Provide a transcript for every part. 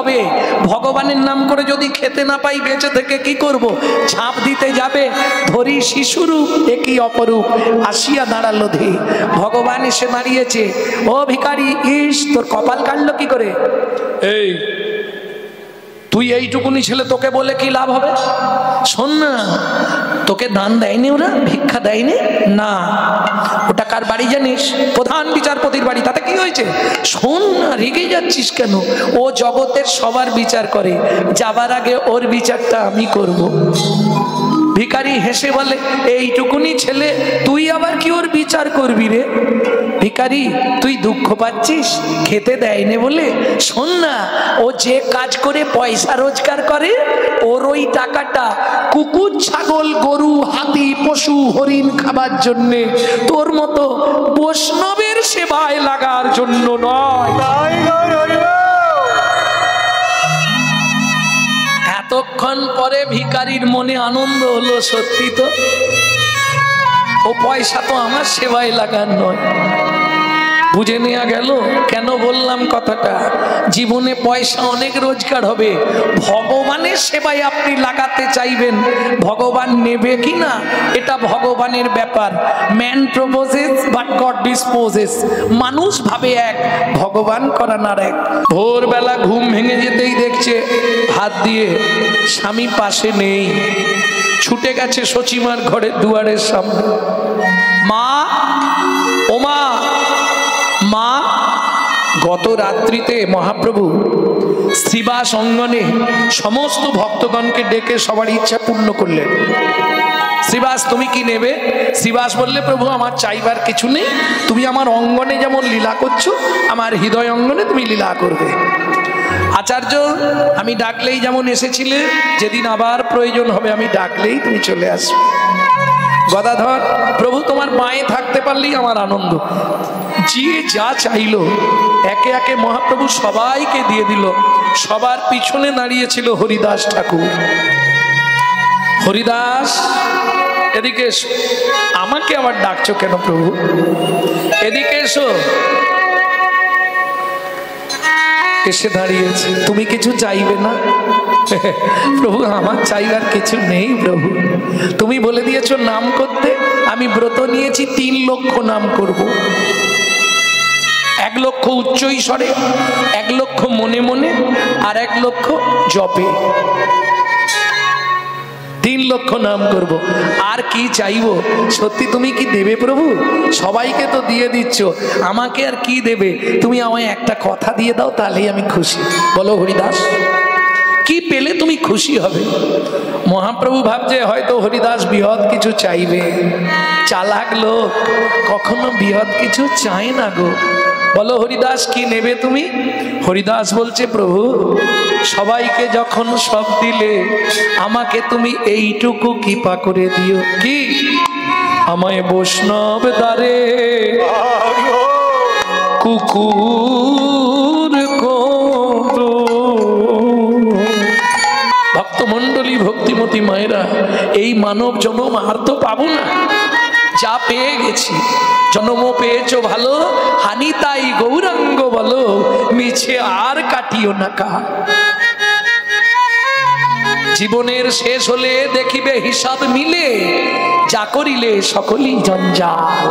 হবে? ভগবানের নাম করে যদি খেতে না পাই বেঁচে থেকে কি করব? ঝাঁপ দিতে যাবে, ধরি শিশুরূপ একই অপরূপ, আসিয়া দাঁড়ালো ধে। ভগবান এসে দাঁড়িয়েছে। ও ভিখারি, ইস তোর কপাল কাটলো কি করে? এই তুই এইটুকুনি ছেলে, তোকে বলে কি লাভ হবে? শোন না, তোকে দান দেয়নি ওরা, ভিক্ষা দেয়নি না? ওটা কার বাড়ি জানিস? প্রধান বিচারপতির বাড়ি। তাতে কি হয়েছে? শোন না, রেগে যাচ্ছিস কেন? ও জগতের সবার বিচার করে, যাবার আগে ওর বিচারটা আমি করব। ভিখারি হেসে বলে, এইটুকুনি ছেলে তুই আবার কি ওর বিচার করবি রে? ভিখারি, তুই দুঃখ পাচ্ছিস খেতে দেয়নি বলে? শোন না, ও যে কাজ করে পয়সা রোজগার করে, ওর ওই টাকাটা কুকুর, ছাগল, গরু, হাতি, পশু, হরিণ খাবার জন্যে, তোর মতো বৈষ্ণবের সেবায় লাগার জন্য নয়। এতক্ষণ পরে ভিখারির মনে আনন্দ হলো, সত্যি তো ও পয়সা তো আমার সেবায় লাগার নয়। বুঝে নেওয়া গেল কেন বললাম কথাটা। জীবনে পয়সা অনেক রোজগার হবে, ভগবানের সেবায় আপনি লাগাতে চাইবেন, ভগবান নেবে কিনা এটা ভগবানের ব্যাপার। Man proposes but god disposes. মানুষ ভাবে এক, ভগবান করান আর এক। ভোরবেলা ঘুম ভেঙে যেতেই দেখছে হাত দিয়ে স্বামী পাশে নেই, ছুটে গেছে সচিমার ঘরের দুয়ারের সামনে। মা, ও মা, মা, গত রাত্রিতে মহাপ্রভু শ্রীবাস অঙ্গনে সমস্ত ভক্তগণকে ডেকে সবার ইচ্ছা পূর্ণ করলেন। শ্রীবাস তুমি কি নেবে? শ্রীবাস বললে, প্রভু আমার চাইবার কিছু নেই, তুমি আমার অঙ্গনে যেমন লীলা করছো, আমার হৃদয় অঙ্গনে তুমি লীলা করবে। আচার্য, আমি ডাকলেই যেমন এসেছিলে, যেদিন আবার প্রয়োজন হবে আমি ডাকলেই তুমি চলে আসবে। গদাধর, প্রভু তোমার মায়ে থাকতে পারলেই আমার আনন্দ। যে যা চাইলো একে একে মহাপ্রভু সবাইকে দিয়ে দিল। সবার পিছনে দাঁড়িয়েছিল হরিদাস ঠাকুর। হরিদাস, এদিকে এসো। আমাকে আবার ডাকছো কেন প্রভু? এদিকে এসো। এসে দাঁড়িয়েছে। তুমি কিছু চাইবে না? প্রভু আমার চাইবার কিছু নেই প্রভু, তুমি বলে দিয়েছো নাম করতে, আমি ব্রত নিয়েছি 3 লক্ষ নাম করব। 1 লক্ষ উচ্চ ঈশ্বরে, 1 লক্ষ মনে মনে, আর 1 লক্ষ জপে। 3 লক্ষ নাম করব। আর কি চাইবো? সত্যি তুমি কি দেবে প্রভু? সবাইকে তো দিয়ে দিচ্ছ, আমাকে আর কি দেবে? তুমি আমায় একটা কথা দিয়ে দাও, তাহলেই আমি খুশি। বলো হরিদাস, কি পেলে তুমি খুশি হবে? মহাপ্রভু ভাবছে হয়তো হরিদাস বৃহৎ কিছু চাইবে। চালাক লোক, কখনো বৃহৎ কিছু চায় না গো। বলো হরিদাস, কি নেবে তুমি? হরিদাস বলছে, প্রভু সবাইকে যখন সব দিলে, আমাকে তুমি এইটুকু কৃপা করে দিও। কি? আমায় বৈষ্ণব দ্বারে কুকুর করো। ভক্তমণ্ডলী, ভক্তিমতী মায়েরা, এই মানব জন্ম আর তো পাবো না, যা পেয়ে গেছি। জন্মও পেয়েছো ভালো, হানি তাই গৌরাঙ্গ বলো, মিছে আর কাটিও না কা। জীবনের শেষ হলে দেখিবে হিসাব মিলে, যা করিলে সকলই জঞ্জাল।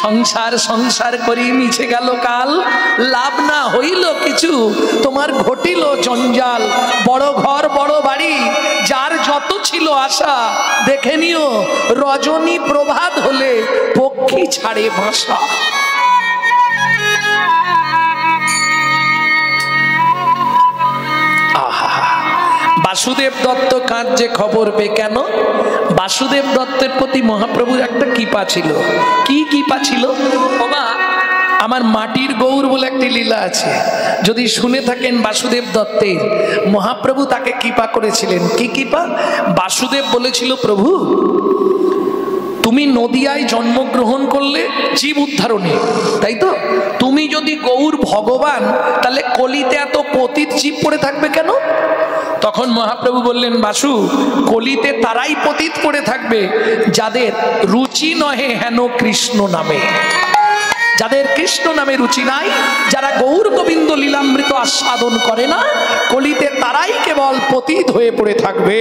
সংসার সংসার করি মিছে গেল কাল, লাভ না হইল কিছু, তোমার ঘটিল জঞ্জাল। বড় ঘর বড় বাড়ি, যার যত ছিল আশা, দেখে নিও রজনী প্রভাত হলে পক্ষী ছাড়ে ভাষা। বাসুদেব দত্ত কাঁদছে খবর পেয়ে। কেন? বাসুদেব দত্তের প্রতি মহাপ্রভুর একটা কৃপা ছিল। কি কৃপা ছিল? বাবা, আমার মাটির গৌর বলে একটি লীলা আছে, যদি শুনে থাকেন বাসুদেব দত্তের, মহাপ্রভু তাকে কৃপা করেছিলেন। কি কৃপা? বাসুদেব বলেছিল, প্রভু তুমি নদিয়ায় জন্মগ্রহণ করলে জীব উদ্ধারণে, তাই তো? তুমি যদি গৌর ভগবান, তাহলে কলিতে এত পতিত জীব পড়ে থাকবে কেন? তখন মহাপ্রভু বললেন, বাসু, কলিতে তারাই পতিত পড়ে থাকবে যাদের রুচি নহে হেন কৃষ্ণ নামে। যাদের কৃষ্ণ নামে রুচি নাই, যারা গৌর গোবিন্দ লীলামৃত আস্বাদন করে না, কলিতে তারাই কেবল পতিত হয়ে পড়ে থাকবে।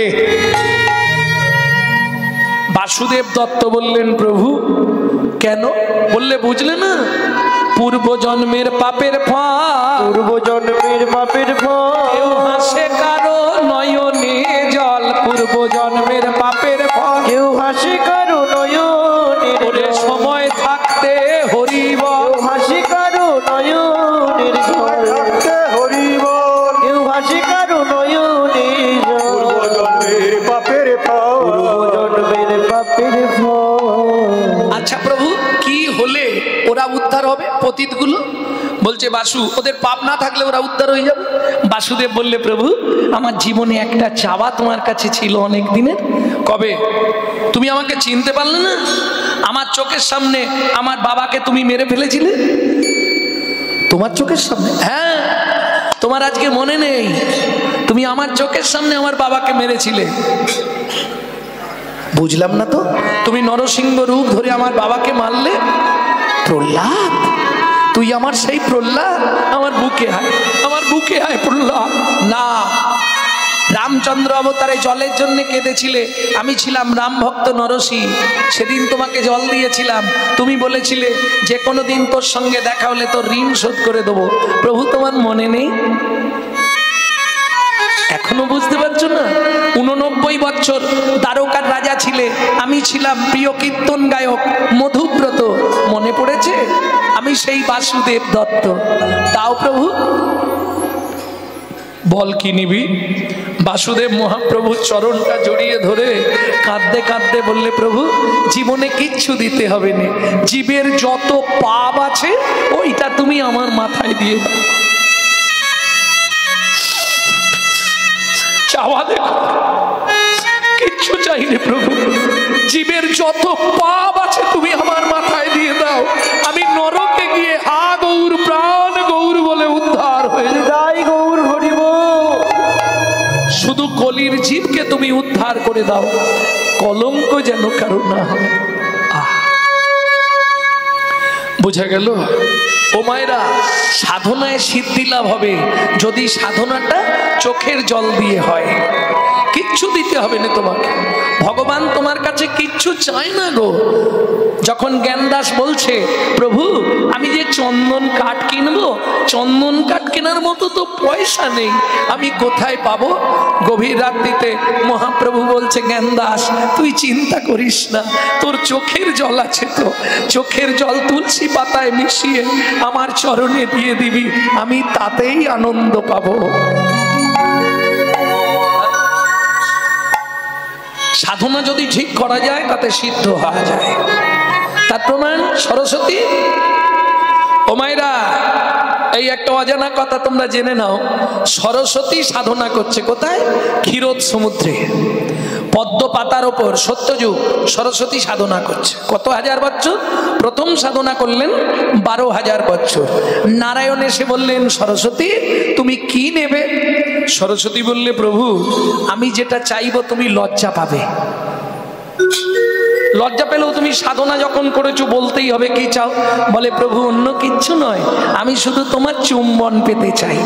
বাসুদেব দত্ত বললেন, প্রভু কেন? বললে বুঝলে না, পূর্ব জন্মের পাপের ফল, পূর্ব জন্মের পাপের ফল, কেউ হাসে কারো নয়নে জল, পূর্ব জন্মের পাপের ফল, কেউ হাসি কারো নয়নের ওরে সময় থাকতে হরিব, হাসি কারো নয়নের জল, কেউ হাসি কারো নয়নের জল, পাপের ফল, জন্মের পাপের ফল। আচ্ছা প্রভু, কি হলে ওরা উদ্ধার হবে পতিতগুলো? বলছে বাসু, ওদের পাপ না থাকলে ওরা উদ্ধার হয়ে যাবে। বাসুদেব বললে, প্রভু আমার জীবনে একটা চাওয়া তোমার কাছে ছিল অনেক দিনের। কবে? তুমি আমাকে চিনতে পারলে না? আমার চোখের সামনে আমার বাবাকে তুমি মেরে ফেলেছিলে। তোমার চোখের সামনে? হ্যাঁ, তোমার আজকে মনে নেই? তুমি আমার চোখের সামনে আমার বাবাকে মেরেছিলে। বুঝলাম না তো, তুমি নরসিংহ রূপ ধরে আমার বাবাকে মারলে। প্রহ্লাদ, তুই আমার সেই প্রহ্লাদ? আমার বুকে আয়, আমার বুকে আয় প্রহ্লাদ। না, রামচন্দ্র অবতারে জলের জন্য কেঁদেছিলে, আমি ছিলাম রাম ভক্ত নরসি, সেদিন তোমাকে জল দিয়েছিলাম, তুমি বলেছিলে যে কোনো দিন তোর সঙ্গে দেখা হলে তোর ঋণ শোধ করে দেবো। প্রভু তোমার মনে নেই? এখনো বুঝতে পারছো না? 89 বছর দ্বারকার রাজা ছিলে, আমি ছিলাম প্রিয় কীর্তন গায়ক মধুব্রত, মনে পড়েছে? আমি সেই বাসুদেব দত্ত। তাও প্রভু বল কি নিবি? বাসুদেব মহাপ্রভুর চরণটা জড়িয়ে ধরে কাঁদতে কাঁদতে বললে, প্রভু জীবনে কিচ্ছু দিতে হবে না, জীবের যত পাপ আছে ওইটা তুমি আমার মাথায় দিয়ে দাও। চাওয়া দেখো, কিচ্ছু চাইলে প্রভু, জীবের যত পাপ আছে তুমি আমার মাথায় দিয়ে দাও, আমি নরকে গিয়ে হা গৌর প্রাণ গৌর বলে উদ্ধার হয়ে যাই। গৌর হরিব, শুধু কলির জীবকে তুমি উদ্ধার করে দাও, কলঙ্ক যেন কারো না হয়। বুঝা গেল? ও মায়েরা, সাধনায় সিদ্ধি লাভ হবে যদি সাধনাটা চোখের জল দিয়ে হয়। কিচ্ছু দিতে হবে না তোমাকে, ভগবান তোমার কাছে কিচ্ছু চায় না গো। যখন জ্ঞানদাস বলছে, প্রভু আমি যে চন্দন কাঠ কিনবো, চন্দন কাঠ কেনার মতো তো পয়সা নেই, আমি কোথায় পাবো? গভীর রাত্রিতে মহাপ্রভু বলছে, জ্ঞানদাস তুই চিন্তা করিস না, তোর চোখের জল আছে তো, চোখের জল তুলসী পাতায় মিশিয়ে আমার চরণে দিয়ে দিবি, আমি তাতেই আনন্দ পাবো। সাধনা যদি ঠিক করা যায় তাতে সিদ্ধ হওয়া যায়। তার প্রমাণ সরস্বতী। ও মায়েরা, এই একটা অজানা কথা তোমরা জেনে নাও, সরস্বতী সাধনা করছে কোথায়? ক্ষীরোদ সমুদ্রে, পদ্ম পাতার ওপর সত্যযুগ সরস্বতী সাধনা করছে। কত হাজার বছর? প্রথম সাধনা করলেন 12,000 বছর। নারায়ণ এসে বললেন, সরস্বতী তুমি কি নেবে? সরস্বতী বললে, প্রভু আমি যেটা চাইবো তুমি লজ্জা পাবে। লজ্জা পেলেও তুমি সাধনা যখন করেছো বলতেই হবে কি চাও? বলে, প্রভু অন্য কিচ্ছু নয়, আমি শুধু তোমার চুম্বন পেতে চাই।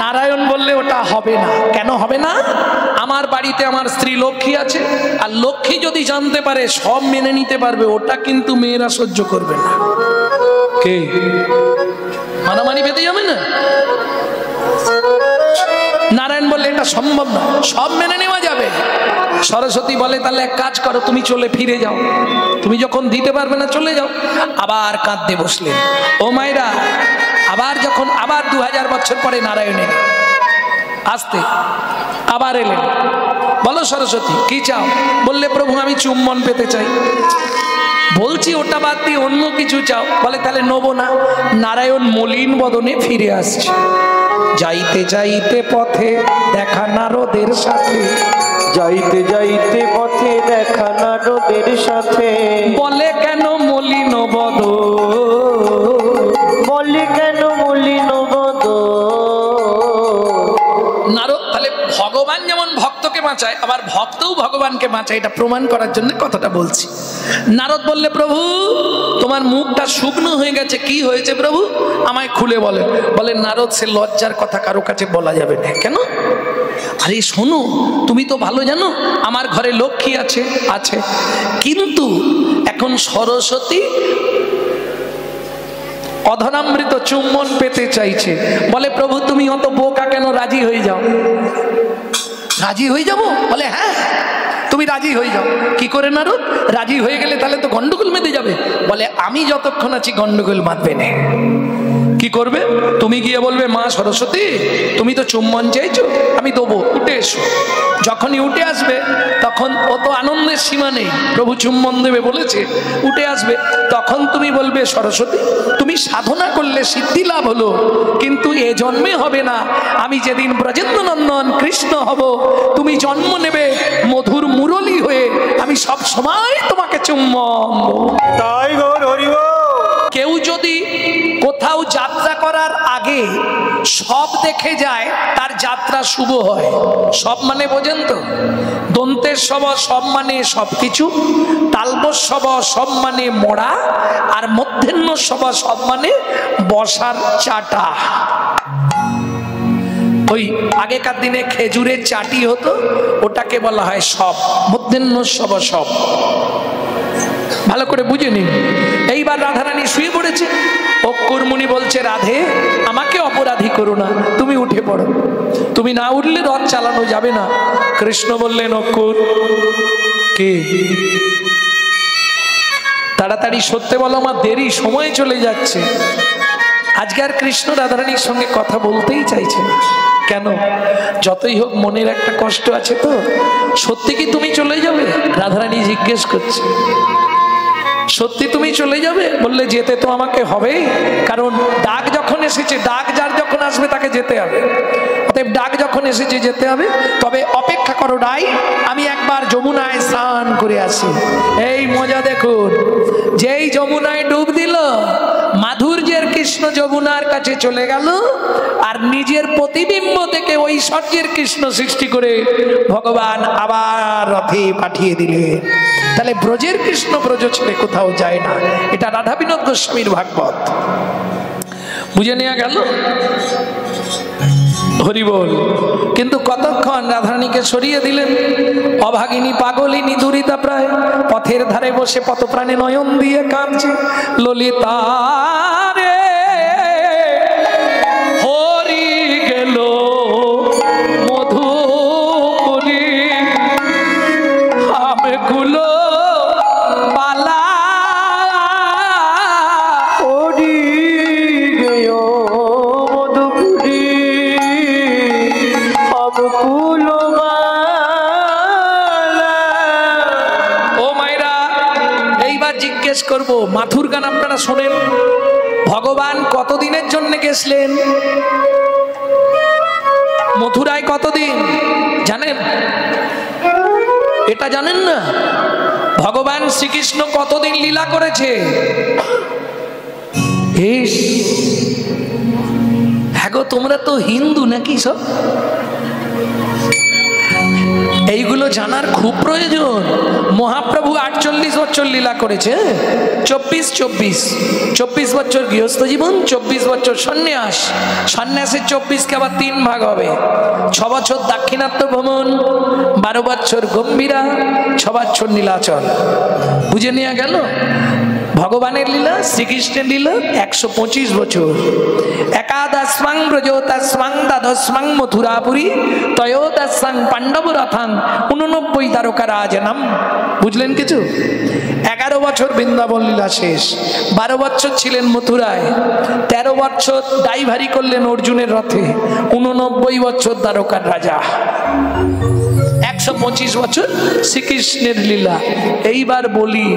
নারায়ণ বললে, ওটা হবে না। কেন হবে না? আমার বাড়িতে আমার স্ত্রী লক্ষ্মী আছে, আর লক্ষ্মী যদি জানতে পারে সব মেনে নিতে পারবে, ওটা কিন্তু মেয়েরা সহ্য করবে না। কে মানামানি পেতে যাবে না? নারায়ণ বললে, এটা সম্ভব না, সব মেনে নেওয়া যাবে। সরস্বতী বলে, তাহলে এক কাজ করো, তুমি চলে ফিরে যাও, তুমি যখন দিতে পারবে না চলে যাও। আবার কাঁদতে বসলেন। ও মায়েরা, আবার 2000 বছর পরে নারায়ণ এলেন, আসতে আবার এলেন। বলো সরস্বতী কি চাও? বললে, প্রভু আমি চুম্বন পেতে চাই। বলছি ওটা বাদ দিয়ে অন্য কিছু চাও। বলে, তাহলে নেবো না। নারায়ণ মলিন বদনে ফিরে আসছে। যাইতে যাইতে পথে দেখা নারদের সাথে, যাইতে যাইতে পথে দেখা নারদের সাথে, বলে কেন মলিন বদ, বলে কেন মলিন বদ। নারদ, তাহলে ভগবান যেমন ভক্তকে বাঁচায়, আবার ভক্তও ভগবানকে বাঁচায়, এটা প্রমাণ করার জন্য কথাটা বলছি। নারদ বললে, প্রভু তোমার মুখটা শুকনো হয়ে গেছে, কি হয়েছে প্রভু, আমায় খুলে বলে। বলে নারদ, সে লজ্জার কথা কারো কাছে বলা যাবে না। কেন? আরে শোনো, তুমি তো ভালো জানো আমার ঘরে লক্ষ্মী আছে, আছে, কিন্তু এখন সরস্বতী অধরামৃত চুম্বন পেতে চাইছে। বলে প্রভু তুমি অত বোকা কেন, রাজি হয়ে যাও। রাজি হয়ে যাব? বলে হ্যাঁ তুমি রাজি হয়ে যাও। কি করে নারদ? রাজি হয়ে গেলে তাহলে তো গন্ডগোল বেঁধে যাবে। বলে আমি যতক্ষণ আছি গন্ডগোল বাঁধবে না। কি করবে? তুমি গিয়ে বলবে, মা সরস্বতী তুমি তো চুম্বন চাইছো, আমি দেবো, উঠে এসো। যখনই উঠে আসবে তখন ও তো আনন্দের সীমা নেই, প্রভু চুম্বন দেবে বলেছে, উঠে আসবে। তখন তুমি বলবে, সরস্বতী তুমি সাধনা করলে সিদ্ধি লাভ হলো, কিন্তু এ জন্মে হবে না। আমি যেদিন ব্রজেন্দ্র নন্দন কৃষ্ণ হব, তুমি জন্ম নেবে মধুর মুরলী হয়ে, আমি সব সময় তোমাকে চুম্বন দেব। তাই গৌর হরি বল। কেউ যদি কোথাও যাত্রা করার আগে সব দেখে যায়, তার যাত্রা শুভ হয়। সব মানে বোঝেন তো? দন্তের সব সব মানে সবকিছু, তালবস সব সব মানে মোড়া, আর মধ্যাহ্ন সব সব মানে বসার চাটা। ওই আগেকার দিনে খেজুরের চাটি হতো, ওটাকে বলা হয় সব, মধ্যাহ্ন সব সব। ভালো করে বুঝে নিন। এইবার রাধারানী শুয়ে পড়েছে, অক্কুর মুনি বলছে, রাধে আমাকে অপরাধী করো না, তুমি উঠে পড়ো, তুমি না উঠলে রথ চালানো যাবে না। কৃষ্ণ বললেন, অক্কুর কি তাড়াতাড়ি সত্যি বলো, আমার দেরি, সময় চলে যাচ্ছে। আজকে আর কৃষ্ণ রাধারানীর সঙ্গে কথা বলতেই চাইছে না। কেন? যতই হোক মনের একটা কষ্ট আছে তো। সত্যি কি তুমি চলে যাবে? রাধারানী জিজ্ঞেস করছে, সত্যি তুমি চলে যাবে? বললে, যেতে তো আমাকে হবেই, কারণ ডাক যখন এসেছে, ডাক যার যখন আসবে তাকে যেতে হবে। অতএব ডাক যখন এসেছে যেতে হবে। তবে অপেক্ষা করো রাই, আমি একবার যমুনায় স্নান করে আসি। এই মজা দেখুন, যেই যমুনায় ডুব দিল, মাধুর্যের কৃষ্ণ যমুনার কাছে চলে গেল, আর নিজের প্রতিবিম্ব থেকে ঐশ্বর্যের কৃষ্ণ সৃষ্টি করে ভগবান আবার রথে পাঠিয়ে দিলেন। তাহলে ব্রজের কৃষ্ণ ব্রজ ছেড়ে কোথাও যায় না। এটা রাধা বিনোদ গোস্বামীর ভাগবত। বুঝে নেওয়া গেল? হরি বল। কিন্তু কতক্ষণ রাধারানীকে সরিয়ে দিলেন। অভাগিনী পাগলিনী দুরিতা প্রায় পথের ধারে বসে পথপ্রাণে নয়ন দিয়ে কাঁদছে। ললিতা রে হরি গেল মধুপুরী, আমগুলো পালা হরি গেও মধুপুরী, আমগুলো মালা। ও মায়েরা, এইবার জিজ্ঞেস করব, মাথুর গান আপনারা শোনেন? ভগবান কতদিনের জন্য গেছিলেন মথুরায়? কতদিন জানেন? এটা জানেন না? ভগবান শ্রীকৃষ্ণ কতদিন লীলা করেছে? হ্যাঁ গো, তোমরা তো হিন্দু নাকি সব? এইগুলো জানার খুব প্রয়োজন। মহাপ্রভু 48 বছর লীলা করেছে। 24 বছর গৃহস্থ জীবন, 24 বছর সন্ন্যাস। সন্ন্যাসের 24কে আবার 3 ভাগ হবে। 6 বছর দাক্ষিণাত্য ভ্রমণ, 12 বছর গম্ভীরা, 6 বছর নীলাচল। বুঝে নেওয়া গেল? ভগবানের লীলা, শ্রীকৃষ্ণের লীলা 125 বছর। একাদশাং ব্রজোদশাং দ্বাদশাং মথুরাপুরী ত্রয়োদশাং পাণ্ডব রথাং 89 দ্বারকা রাজনাম। বুঝলেন কিছু? 11 বছর বৃন্দাবন লীলা শেষ, 12 বছর ছিলেন মথুরায়, 13 বছর ড্রাইভারি করলেন অর্জুনের রথে, 89 বছর দ্বারকার রাজা, 125 বছর শ্রীকৃষ্ণের লীলা। এইবার বলি,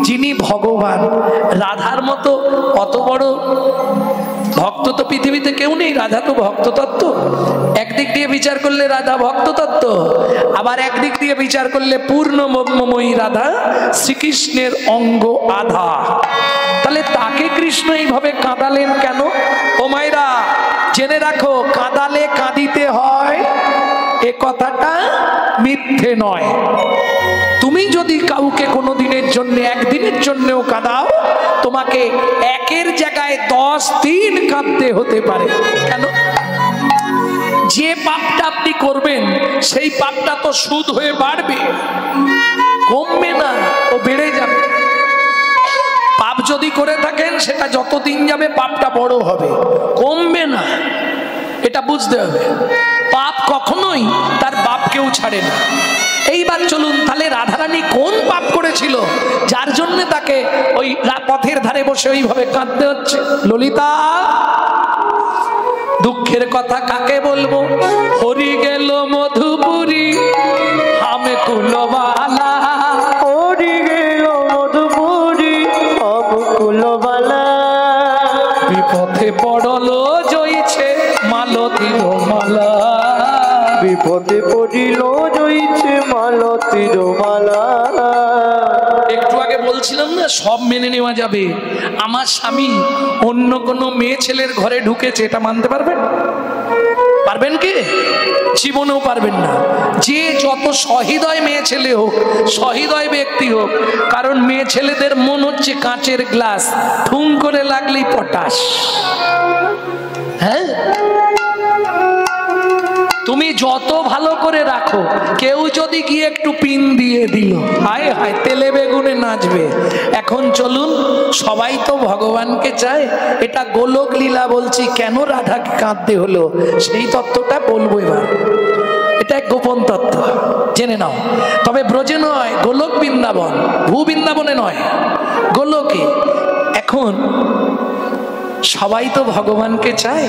যিনি ভগবান, রাধার মতো অত বড় ভক্ত তো পৃথিবীতে কেউ নেই। রাধা তো ভক্ত তত্ত্ব। একদিক দিয়ে বিচার করলে রাধা ভক্ত তত্ত্ব, আবার একদিক দিয়ে বিচার করলে পূর্ণ ব্রহ্মময়ী রাধা শ্রীকৃষ্ণের অঙ্গ আধা। তাহলে তাকে কৃষ্ণ এইভাবে কাঁদালেন কেন? ও মায়েরা, জেনে রাখো, কাঁদালে কাঁদিতে হয় এ কথাটা মিথ্যে নয়। তুমি যদি কাউকে কোনো দিনের জন্য, একদিনের জন্যও কাঁদাও, তোমাকে একের জায়গায় 10 দিন কাঁদতে হতে পারে। কেন? যে পাপটা আপনি করবেন সেই পাপটা তো সুদ হয়ে বাড়বে, কমবে না, ও বেড়ে যাবে। পাপ যদি করে থাকেন সেটা যত দিন যাবে পাপটা বড় হবে, কমবে না, এটা বুঝতে হবে। পাপ কখনোই তার বাপকেও ছাড়ে না। এইবার চলুন, তাহলে রাধারানী কোন পাপ করেছিল যার জন্য তাকে ওই পথের ধারে বসে ওইভাবে কাঁদতে হচ্ছে? ললিতা, দুঃখের কথা কাকে বলবো? হরি গেল মধুপুরী হামে কুলবালা, হরি গেল মধুপুরী হামে কুলবালা, বিপথে পড়লো জয়ছে মালতীর মালা, বিপদে পড়িল জয়ছে মালতীর মালা। একটু আগে বলছিলাম না, সব মেনে নেওয়া যাবে। আমার স্বামী অন্য কোনো মেয়ে ছেলের ঘরে ঢুকেছে, এটা মানতে পারবেন? পারবেন কি? জীবনেও পারবেন না। যে যত সহৃদয় মেয়ে ছেলে হোক, সহৃদয় ব্যক্তি হোক, কারণ মেয়ে ছেলেদের মন হচ্ছে কাঁচের গ্লাস, ঠুং করে লাগলেই পটাশ। হ্যাঁ, তুমি যত ভালো করে রাখো, কেউ যদি গিয়ে একটু পিন দিয়ে দিল, হায় হায় তেলে বেগুনে নাচবে। এখন চলুন, সবাই তো ভগবানকে চায়। এটা গোলক লীলা বলছি, কেন রাধাকে কাঁদতে হলো সেই তত্ত্বটা বলবো এবার। এটা এক গোপন তত্ত্ব, জেনে নাও। তবে ব্রজে নয়, গোলক বৃন্দাবন, ভূ বৃন্দাবনে নয়, গোলকে। এখন সবাই তো ভগবানকে চায়।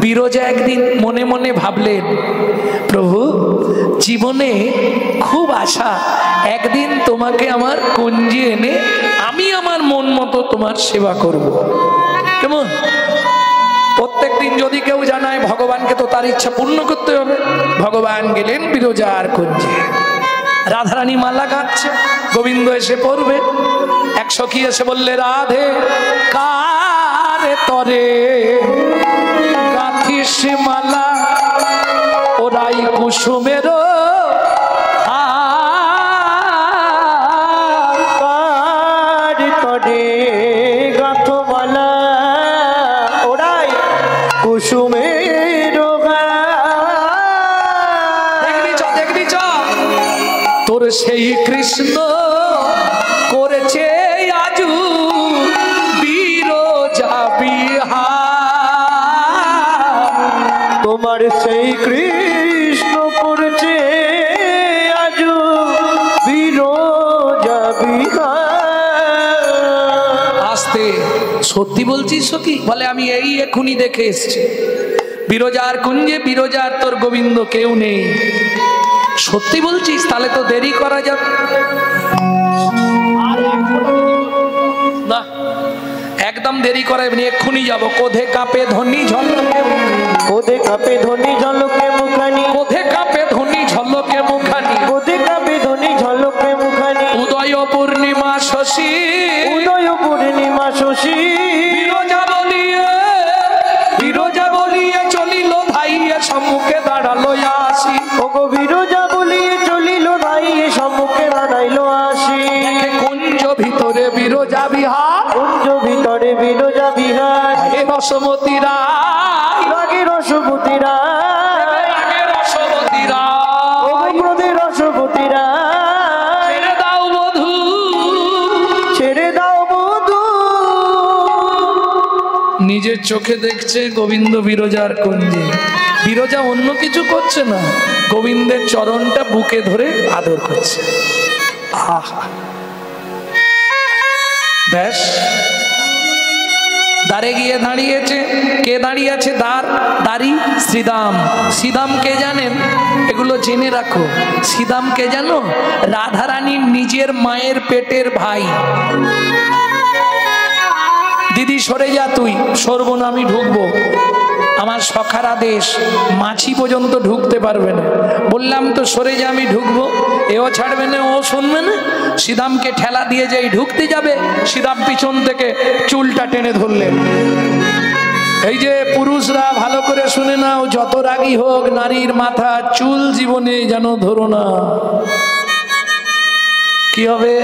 বিরজা একদিন মনে মনে ভাবলেন, প্রভু, জীবনে খুব আশা একদিন তোমাকে আমার কুঞ্জে এনে আমি আমার মন মতো তোমার সেবা করব। কেমন? প্রত্যেক দিন যদি কেউ জানায় ভগবানকে, তো তার ইচ্ছা পূর্ণ করতে হবে। ভগবান গেলেন বিরজার কুঞ্জে, রাধারানী মালা গাচ্ছে, গোবিন্দ এসে পড়বে। এক সখী এসে বললে, রাধে কারে তরে গাথিস মালা, ওরাই কুসুমের কারে তরে গাথ মালা, ওরাই কুসুমের দেখবি চ তোর সেই কৃষ্ণ করেছে আজু বিরজা বিহার, তোমার সেই কৃষ্ণ করছে আজু বিরজা বিহার। আসতে, সত্যি বলছিস সখী? বলে, আমি এই এখুনি দেখে এসছি বিরজার কুঞ্জে, বিরজার তোর গোবিন্দ কেউ নেই। সত্যি বলছিস? তাহলে তো দেরি করা যাবে না, একদম দেরি করা যাবে না, এক্ষুনি যাবো। কোধে কাঁপে ধ্বনি ঝলকে, কোধে কাঁপে ধ্বনি ঝলকে মুখানি, কোধে কাঁপে ধ্বনি ঝলকে মুখানি, কোধে কাঁপে ধ্বনি ঝলকে মুখানি, উদয় পূর্ণিমা শশী, উদয় পূর্ণিমা শশী, বিরজা বলিয়ে চলিল ধাইয়ে সম্মুখে দাঁড়ালো আসি। ওগো বিরজা বলিয়ে চলিল ধাইয়ে সম্মুখে দাঁড়াইলো আসি। কুঞ্জ ভিতরে বিরজা বিহার, কুঞ্জ ভিতরে বিরজা বিহার, রসমতী রায়, লাগে রসবতী রায়, রসমতী রায়, ওগো ব্রজে রসবতী রায়, ছেড়ে দাও বধূ, ছেড়ে দাও বধূ। নিজের চোখে দেখছে গোবিন্দ বিরজার কুঞ্জে। বিরজা অন্য কিছু করছে না, গোবিন্দের চরণটা বুকে ধরে আদর করছে। আহা, ব্যাস। দ্বারে গিয়ে দাঁড়িয়েছে, কে দাঁড়িয়ে আছে? দাঁড়ি শ্রীদাম। শ্রীদাম কে জানেন? এগুলো জেনে রাখো। শ্রীদাম কে জানো? রাধারানীর নিজের মায়ের পেটের ভাই। দিদি সরে যা, তুই সরবো না, আমি ঢুকবো। আমার সখার আদেশ, মাছি পর্যন্ত ঢুকতে পারবে না। বললাম তো সরে যা, আমি ঢুকবো। এও ছাড়বে না, ও শুনবে না। শ্রীদামকে ঠেলা দিয়ে যাই ঢুকতে যাবে, শ্রীদাম পিছন থেকে চুলটা টেনে ধরলেন। এই যে পুরুষরা ভালো করে শুনে নাও, যত রাগী হোক নারীর মাথা চুল জীবনে যেন ধরো না। কি হবে?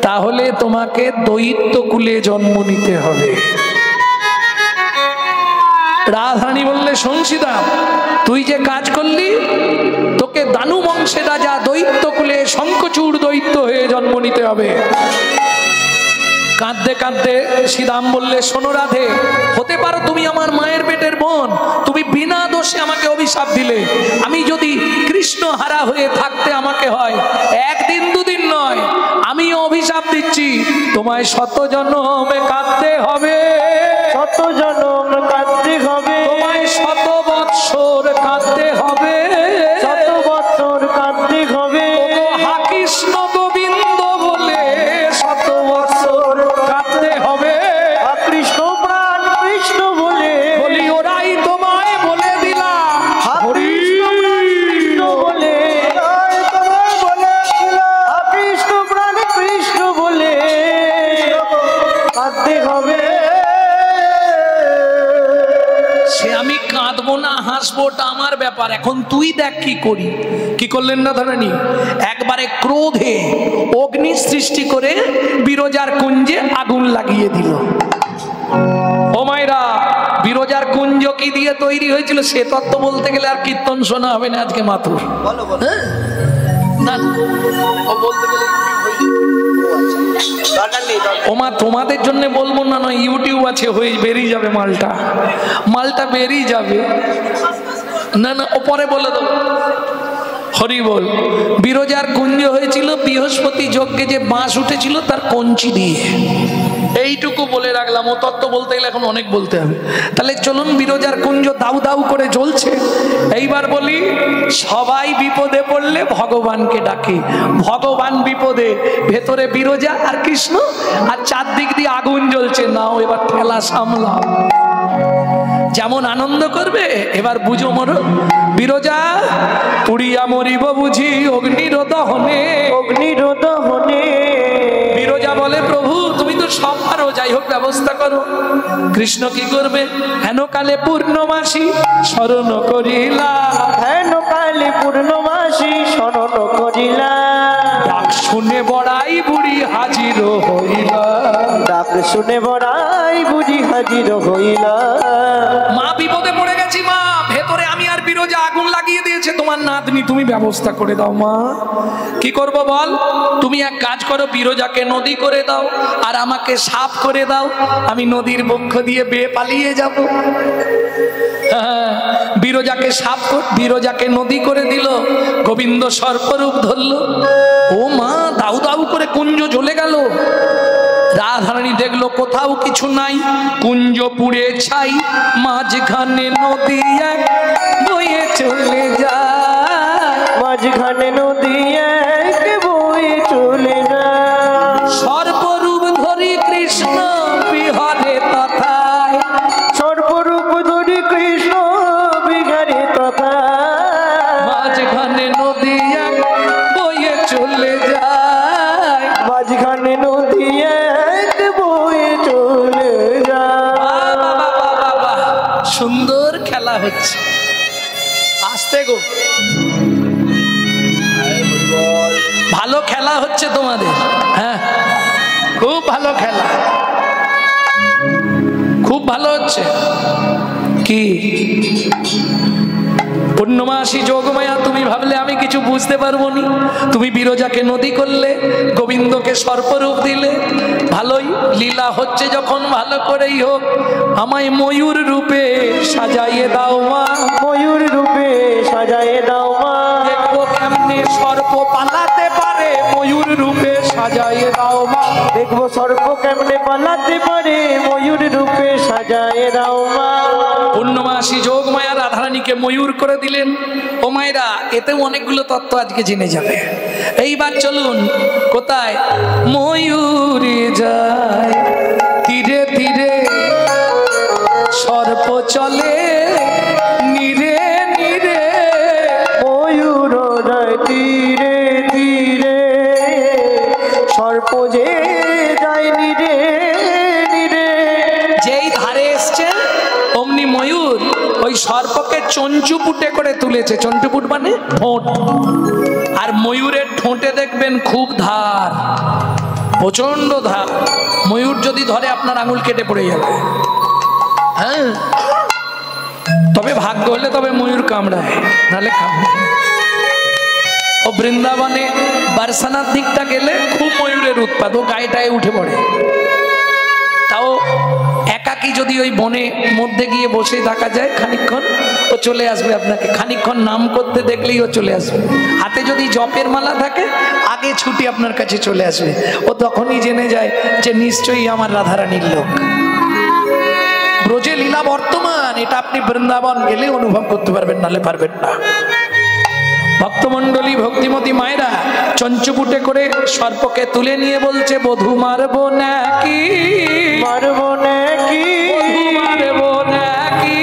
তাহলে তোমাকে দৈত্য কুলে জন্ম নিতে হবে। রাধারানী বললে, শোন সীতা, তুই যে কাজ করলি, তোকে দানু বংশের রাজা দৈত্য কুলে শঙ্খচূড় দৈত্য হয়ে জন্ম নিতে হবে। কাঁদতে কাঁদতে শ্রীরাম বললে, শোনো রাধে, হতে পারো তুমি আমার মায়ের পেটের বোন, তুমি বিনা দোষে আমাকে অভিশাপ দিলে। আমি যদি কৃষ্ণ হারা হয়ে থাকতে আমাকে হয়, একদিন দুদিন নয়, আমি অভিশাপ দিচ্ছি, তোমায় শত জন্মে কাঁদতে হবে, শত জনম কাঁদতে হবে, তোমায় শত বৎসর কাঁদতে হবে, শত বছর কাঁদতে হবে। হা কৃষ্ণ গোবিন্দ বলে শত বৎসর কাঁদতে হবে। কৃষ্ণ প্রাণ কৃষ্ণ বলে বলি ওরাই তোমায় বলে দিলাম, কৃষ্ণ বলে কৃষ্ণ প্রাণ কৃষ্ণ বলে কাঁদতে হবে। সে আমি কাঁদবো না হাসবো ওটা আমার ব্যাপার, এখন তুই দেখ কি করি। কি করলেন না ধরানি? একবারে ক্রোধে অগ্নি সৃষ্টি করে বিরজার কুঞ্জে আগুন লাগিয়ে দিল। ও মায়েরা, বিরজার কুঞ্জ কি দিয়ে তৈরি হয়েছিল সে তত্ত্ব বলতে গেলে আর কীর্তন শোনা হবে না আজকে মাথুর। হ্যাঁ? না, ও বলতে গেলে ওমা তোমাদের জন্য বলবো না, নয় ইউটিউব আছে, হয়ে বেরিয়ে যাবে মালটা বেরিয়ে যাবে। না না, ও পরে বলে দেবো। হরি বল। বিরজার কুঞ্জ হয়েছিল বৃহস্পতি যজ্ঞে যে বাঁশ উঠেছিল তার কঞ্চি দিয়ে। এইটুকু বলে রাখলাম, ও তত্ত্ব বলতে গেলে এখন অনেক বলতে হবে। তাহলে চলুন, বিরজার কুঞ্জ দাউ দাউ করে জ্বলছে। এইবার বলি, সবাই বিপদে পড়লে ভগবানকে ডাকে, ভগবান বিপদে, ভেতরে বিরজা আর কৃষ্ণ, আর চারদিক দিয়ে আগুন জ্বলছে। নাও এবার ঠেলা সামলাও, যেমন আনন্দ করবে। এবার বুঝো মরো, বিরজা পুড়িয়া মরিব বুঝি অগ্নির দহনে, অগ্নির দহনে। বিরজা বলে, প্রভু তুমি তো সব পারো, যাই হোক ব্যবস্থা করো। কৃষ্ণ কি করবে? হেন কালে পূর্ণমাসী স্মরণ করিলা, হেন কালে পূর্ণমাসী স্মরণ করিলা, ডাক শুনে বড়াই বুড়ি হাজির হইলা, ডাক শুনে বড়াই বুঝি হাজির হইলা। মা বিপদে পড়ে গেছি মা, ভেতরে আমি আর বিরজা আগুন লাগিয়ে দিয়েছে তোমার নাতনি, তুমি ব্যবস্থা করে দাও মা। কি করব বল? তুমি এক কাজ করো, বিরজাকে নদী করে দাও আর আমাকে সাপ করে দাও, আমি নদীর বক্ষ দিয়ে বেয়ে পালিয়ে যাব। বিরজাকে সাপ, বিরজাকে নদী করে দিল, গোবিন্দ সর্পরূপ ধরলো। ও মা, দাউ দাউ করে কুঞ্জ জ্বলে গেল। রাধারানী দেখলো কোথাও কিছু নাই, কুঞ্জ পুড়ে ছাই, মাঝখানে নদী এক বয়ে চলে যায়, মাঝখানে নদী এক বয়ে চলে যায়। সর্বরূপ ধরি কৃষ্ণ বিহারে তথায়, সর্বরূপ ধরি কৃষ্ণ বিহারে তথায়, মাঝখানে নদী এক বয়ে চলে যায়, মাঝখানে নদী এক বয়ে চলে যায়। সুন্দর খেলা হচ্ছে। আসতে গো, ভালো খেলা হচ্ছে তোমাদের। হ্যাঁ, খুব ভালো খেলা, খুব ভালো হচ্ছে। কি পূর্ণমাসী যোগমায়া, তুমি ভাবলে আমি কিছু বুঝতে পারবো নি? তুমি বিরজাকে নদী করলে, গোবিন্দকে সর্পরূপ দিলে, ভালোই লীলা হচ্ছে যখন ভালো করেই হোক। আমায় ময়ূর রূপে সাজাইয়ে দাও মা, ময়ূর রূপে সাজাইয়ে দাও মা, দেখবো কেমনে সর্প পালাতে পারে, ময়ূর রূপে সাজাইয়ে দাও মা, দেখবো সর্প কেমনে পালাতে পারে, ময়ূর রূপে সাজাইয়ে দাও মা। পূর্ণমাসী যোগমায়া রাধারানীকে ময়ূর করে দিলেন। ও মায়েরা, এতেও অনেকগুলো তত্ত্ব আজকে জেনে যাবে। এইবার চলুন, কোথায়? ময়ূরে যায় ধীরে ধীরে, সর্প চলে নীরে নীরে, ময়ূর যায় ধীরে ধীরে, সর্প যে যায় নীরে নীরে। যেই ধারে এসছে ময়ূর ওই সর্পকে চঞ্চুপুটে করে তুলেছে। চঞ্চুপুট মানে ঠোঁট, আর ময়ূরের ঠোঁটে দেখবেন খুব ধার, প্রচন্ড ধার। ময়ূর যদি ধরে আপনার আঙুল কেটে পড়ে যাবে। হ্যাঁ, তবে ভাগ্য হলে তবে ময়ূর কামড়ায়, নাহলে কামড়ায়। ও বৃন্দাবনে বারসানার দিকটা গেলে খুব ময়ূরের উৎপাত, ও গায়ে টায়ে উঠে পড়ে। তাও একাকি যদি ওই বনে মধ্যে গিয়ে বসে থাকা যায় খানিকক্ষণ, ও চলে আসবে আপনাকে। খানিকক্ষণ নাম করতে দেখলেই ও চলে আসবে। হাতে যদি জপের মালা থাকে আগে ছুটি আপনার কাছে চলে আসবে। ও তখনই জেনে যায় যে নিশ্চয়ই আমার রাধারানীর লোক। ব্রজে লীলা বর্তমান, এটা আপনি বৃন্দাবন গেলে অনুভব করতে পারবেন, নালে পারবেন না। ভক্তমন্ডলী ভক্তিমতী মায়েরা চঞ্চুপুটে করে সর্পকে তুলে নিয়ে বলছে, বধূ মারবো নাকি, মারবো নাকি, বধূ মারবো নাকি,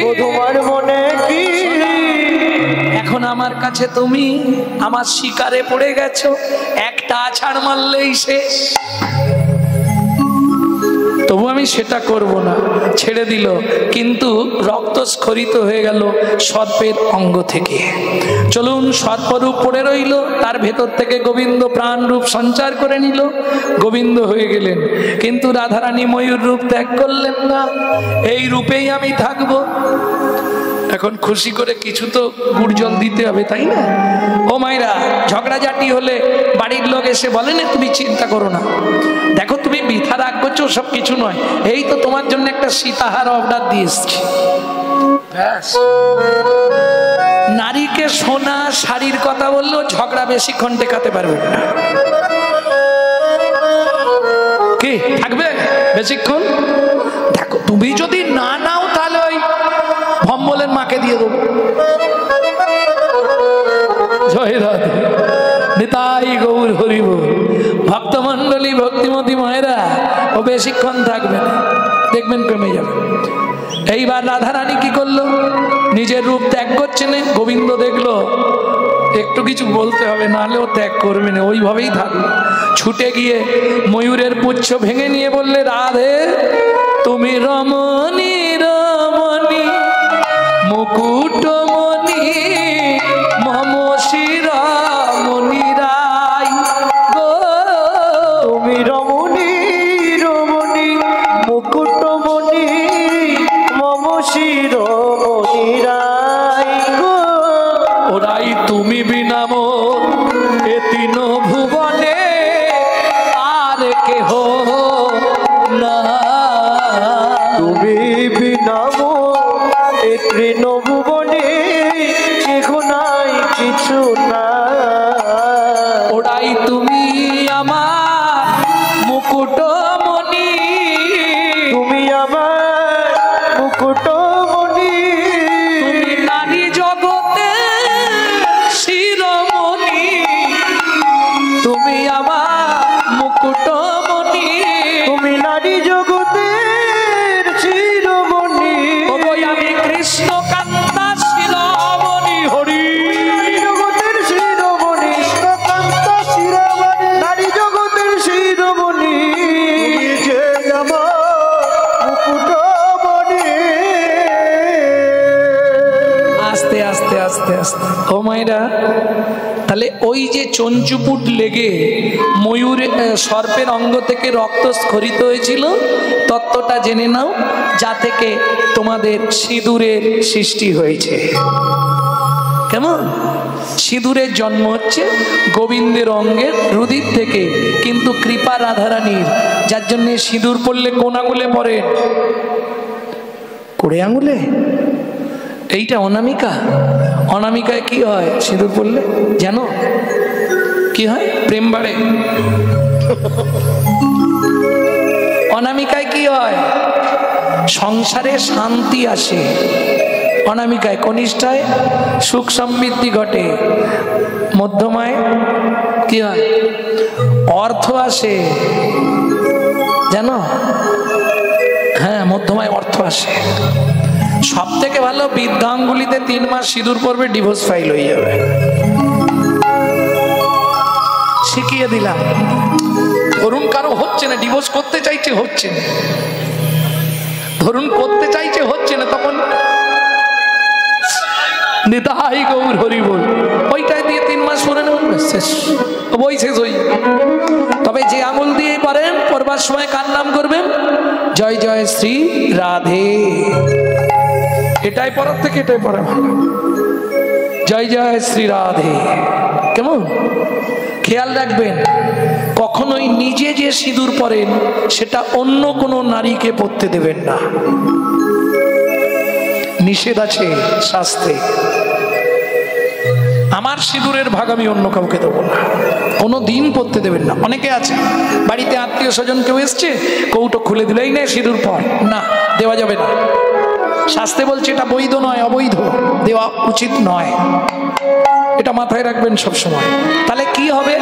বধূ মারবো নাকি। এখন আমার কাছে তুমি আমার শিকারে পড়ে গেছো, একটা আছাড় মারলেই শেষ। তবু আমি সেটা করব না, ছেড়ে দিল। কিন্তু রক্ত স্খলিত হয়ে গেল সর্পের অঙ্গ থেকে। চলুন, সর্পরূপ পড়ে রইল, তার ভেতর থেকে গোবিন্দ প্রাণ রূপ সঞ্চার করে নিল, গোবিন্দ হয়ে গেলেন। কিন্তু রাধারানী ময়ূর রূপ ত্যাগ করলেন না, এই রূপেই আমি থাকবো। এখন খুশি করে কিছু তো গুড় জল দিতে হবে, তাই না? ও মায়েরা, ঝগড়াঝাটি হলে বাড়ির লোক এসে বলে না, তুমি চিন্তা করো না, দেখো তুমি বৃথা রাগ করছো, সব কিছু নয়, এই তো তোমার জন্য একটা সীতাহার অর্ডার দিয়ে এসছি। নারীকে সোনা শাড়ির কথা বললেও ঝগড়া বেশিক্ষণ টেকাতে পারবেন না। কি থাকবে বেশিক্ষণ? দেখো, তুমি যদি না নাও তাহলে ওই ভম্বলের মাকে দিয়ে দেবো। জয় রাধে, নিতাই গৌর হরি বল। ভক্তমন্ডলী ভক্তিমতী মায়েরা, ও বেশিক্ষণ থাকবে না, দেখবেন কমে যাবে। এইবার রাধারানী কি করলো, নিজের রূপ ত্যাগ করছে না। গোবিন্দ দেখলো একটু কিছু বলতে হবে, নাহলে ও ত্যাগ করবে না, ওইভাবেই থাকবে। ছুটে গিয়ে ময়ূরের পুচ্ছ ভেঙে নিয়ে বললে, রাধে তুমি রমণী রমণী মুকুটমণি মম শিরোমণি রায় গো। তুমি রমণী রমণী মুকুটমণি মম শিরোমণি রায় গো। ওরাই তুমি বিনা মোর এ তিন ভুবনে আর কেহ না। তুমি বিনা মোর এ তৃণভুবনে কেহ নাই, কিছু না। ওরাই তুমি আমার মুকুটমণি, তুমি আমার মুকুটমণি, তুমি নারী জগতে শিরোমণি, তুমি আমার মুকুটমণি, তুমি নারী জগতের শিরোমণি। ওই আমি কৃষ্ণ কান্তা শিরোমণি হরি। জগতের শিরোমণি, কৃষ্ণকান্তা শিরোমণি, নারী জগতের শিরোমণি। তুমি যে আমার মুকুটমণি। আস্তে আস্তে আস্তে আস্তে, ও মায়েরা, তাহলে ওই যে চঞ্চুপুট লেগে ময়ূর সর্পের অঙ্গ থেকে রক্ত স্খলিত হয়েছিল, তত্ত্বটা জেনে নাও, যা থেকে তোমাদের সিঁদুরের সৃষ্টি হয়েছে। কেমন? সিঁদুরের জন্ম হচ্ছে গোবিন্দের অঙ্গের রুধির থেকে, কিন্তু কৃপা রাধারানীর, যার জন্য সিঁদুর পড়লে কোন আঙুলে পড়ে? কোড়ে আঙুলে। এইটা অনামিকা। অনামিকায় কি হয় সিঁদুর পড়লে জানো? কি হয়? প্রেম বাড়ে। অনামিকায় কি হয়? সংসারে শান্তি আসে। অনামিকায়, কনিষ্ঠায় সুখ সমৃদ্ধি ঘটে, মধ্যমায় কি হয়? অর্থ আসে, জানো? হ্যাঁ, মধ্যমায় অর্থ আসে। সব থেকে ভালো বৃদ্ধাঙ্গুলিতে 3 মাস সিঁদুর পড়বে, ডিভোর্স ফাইল হয়ে যাবে। শিখিয়ে দিলাম। ধরুন কারো হচ্ছে না, ডিভোর্স করতে চাইছে, হচ্ছে না, ধরুন করতে চাইছে, হচ্ছে না, তখন নিতাই গৌর হরি বল, ওইটাই দিয়ে 3 মাস পরে নেবেন, শেষ, বই শেষ হই। তবে যে আঙুল দিয়ে পারেন পড়বার সময় কার নাম করবেন? জয় জয় শ্রী রাধে। এটাই পড়ার থেকে এটাই পড়া ভালো। জয় জয় শ্রী রাধে। কেমন? খেয়াল রাখবেন, কখনোই নিজে যে সিঁদুর পরেন সেটা অন্য কোনো নারীকে পরতে দেবেন না, নিষেধ আছে শাস্ত্রে। আমার সিঁদুরের ভাগ আমি অন্য কাউকে দেবো না, কোনো দিন পরতে দেবেন না। অনেকে আছে বাড়িতে আত্মীয় স্বজন কেউ এসছে, কৌটো খুলে দিলেই নেই সিঁদুর পর, না, দেওয়া যাবে না। শাস্ত্রে বলছে এটা বৈধ নয়, অবৈধ, দেওয়া উচিত নয়। এটা মাথায় রাখবেন সব সময়। তাহলে কি হবে?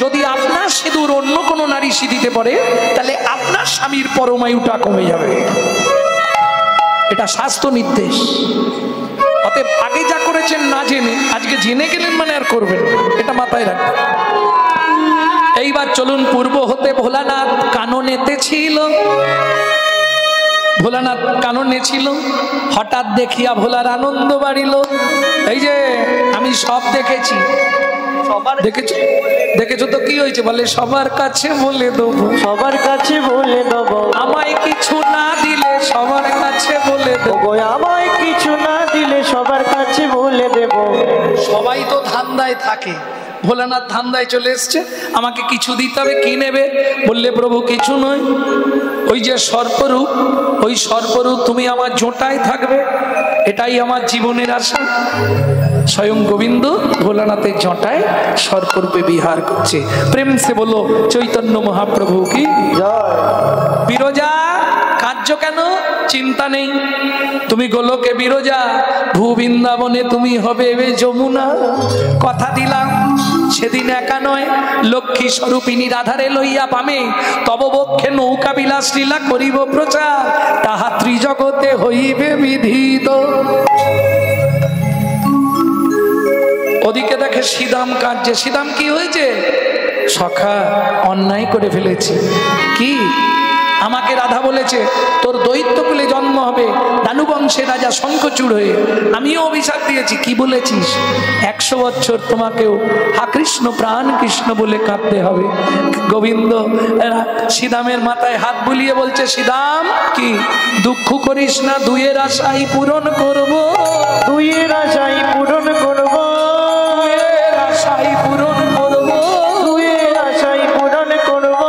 যদি আপনার সিঁদুর অন্য কোনো নারী সিঁদিতে পারে, তাহলে আপনার স্বামীর পরমায়ুটা কমে যাবে। এটা শাস্ত্র নির্দেশ। অতএব আগে যা করেছেন না জেনে, আজকে জেনে গেলেন মানে আর করবেন না, এটা মাথায় রাখবেন। এইবার চলুন, পূর্ব হতে ভোলানাথ কাননেতে ছিল। ভোলানাথ কাননে ছিল, হঠাৎ দেখিয়া ভোলার আনন্দ বাড়িল। এই যে আমি সব দেখেছি। দেখেছো? দেখেছো তো কি হয়েছে? বলে সবার কাছে বলে দেবো, সবার কাছে বলে দেবো, আমায় কিছু না দিলে সবার কাছে বলে দেবো, আমায় কিছু না দিলে সবার কাছে বলে দেব। সবাই তো ধান্দায় থাকে, ভোলানাথ ধান্দায় চলে এসছে, আমাকে কিছু দিতে হবে। কি নেবে? বললে প্রভু কিছু নয়, ওই যে সর্পরূপ, ওই সর্পরূপ তুমি আমার জোটায় থাকবে, এটাই আমার জীবনের আশা। স্বয়ং গোবিন্দ ভোলানাথের জটায় সর্পরূপে বিহার করছে। প্রেম সে বলো চৈতন্য মহাপ্রভু কি জয়। বিরজা কার্য কেন? চিন্তা নেই, তুমি গোলকে বিরজা, ভূবৃন্দাবনে তুমি হবে যমুনা। কথা দিলাম সেদিন একা নয়, লক্ষ্মী স্বরূপিনী রাধারে লইয়া পামে তব বক্ষে নৌকা বিলাস লীলা করিব প্রচার, তাহা ত্রিজগতে হইবে বিধিত। ওদিকে দেখে শ্রীদাম কাঁদছে। শ্রীদাম কি হয়েছে? সখা অন্যায় করে ফেলেছি। কি? আমাকে রাধা বলেছে তোর দৈত্যকুলে জন্ম হবে, দানুবংশে রাজা শঙ্খচূড় হয়ে। আমিও অভিশাপ দিয়েছি। কি বলেছিস? 100 বছর তোমাকেও হা কৃষ্ণ প্রাণ কৃষ্ণ বলে কাঁদতে হবে। গোবিন্দ শ্রীদামের মাথায় হাত বুলিয়ে বলছে, শ্রীদাম কি দুঃখ করিস না, দুইয়ের আশাই পূরণ করব, দুইয়ের আশাই পূরণ করব, দুইয়ের আশাই পূরণ করব, দুইয়ের আশাই পূরণ করব।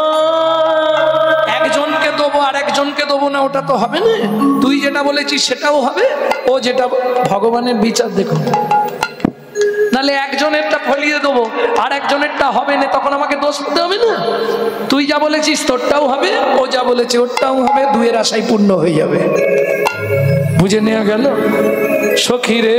একজনকে দেবো আর একজনকে দেবো না, ওটা তো হবে না। তুই যেটা বলেছিস সেটাও হবে, ও যেটা, ভগবানের বিচার দেখুন। নাহলে একজনেরটা ফলিয়ে দেবো আর একজনেরটা হবে না, তখন আমাকে দোষ দিতে হবে না। তুই যা বলেছিস তোরটাও হবে, ও যা বলেছে ওরটাও হবে, দুয়ের আশাই পূর্ণ হয়ে যাবে। বুঝে নেওয়া গেল? সখী রে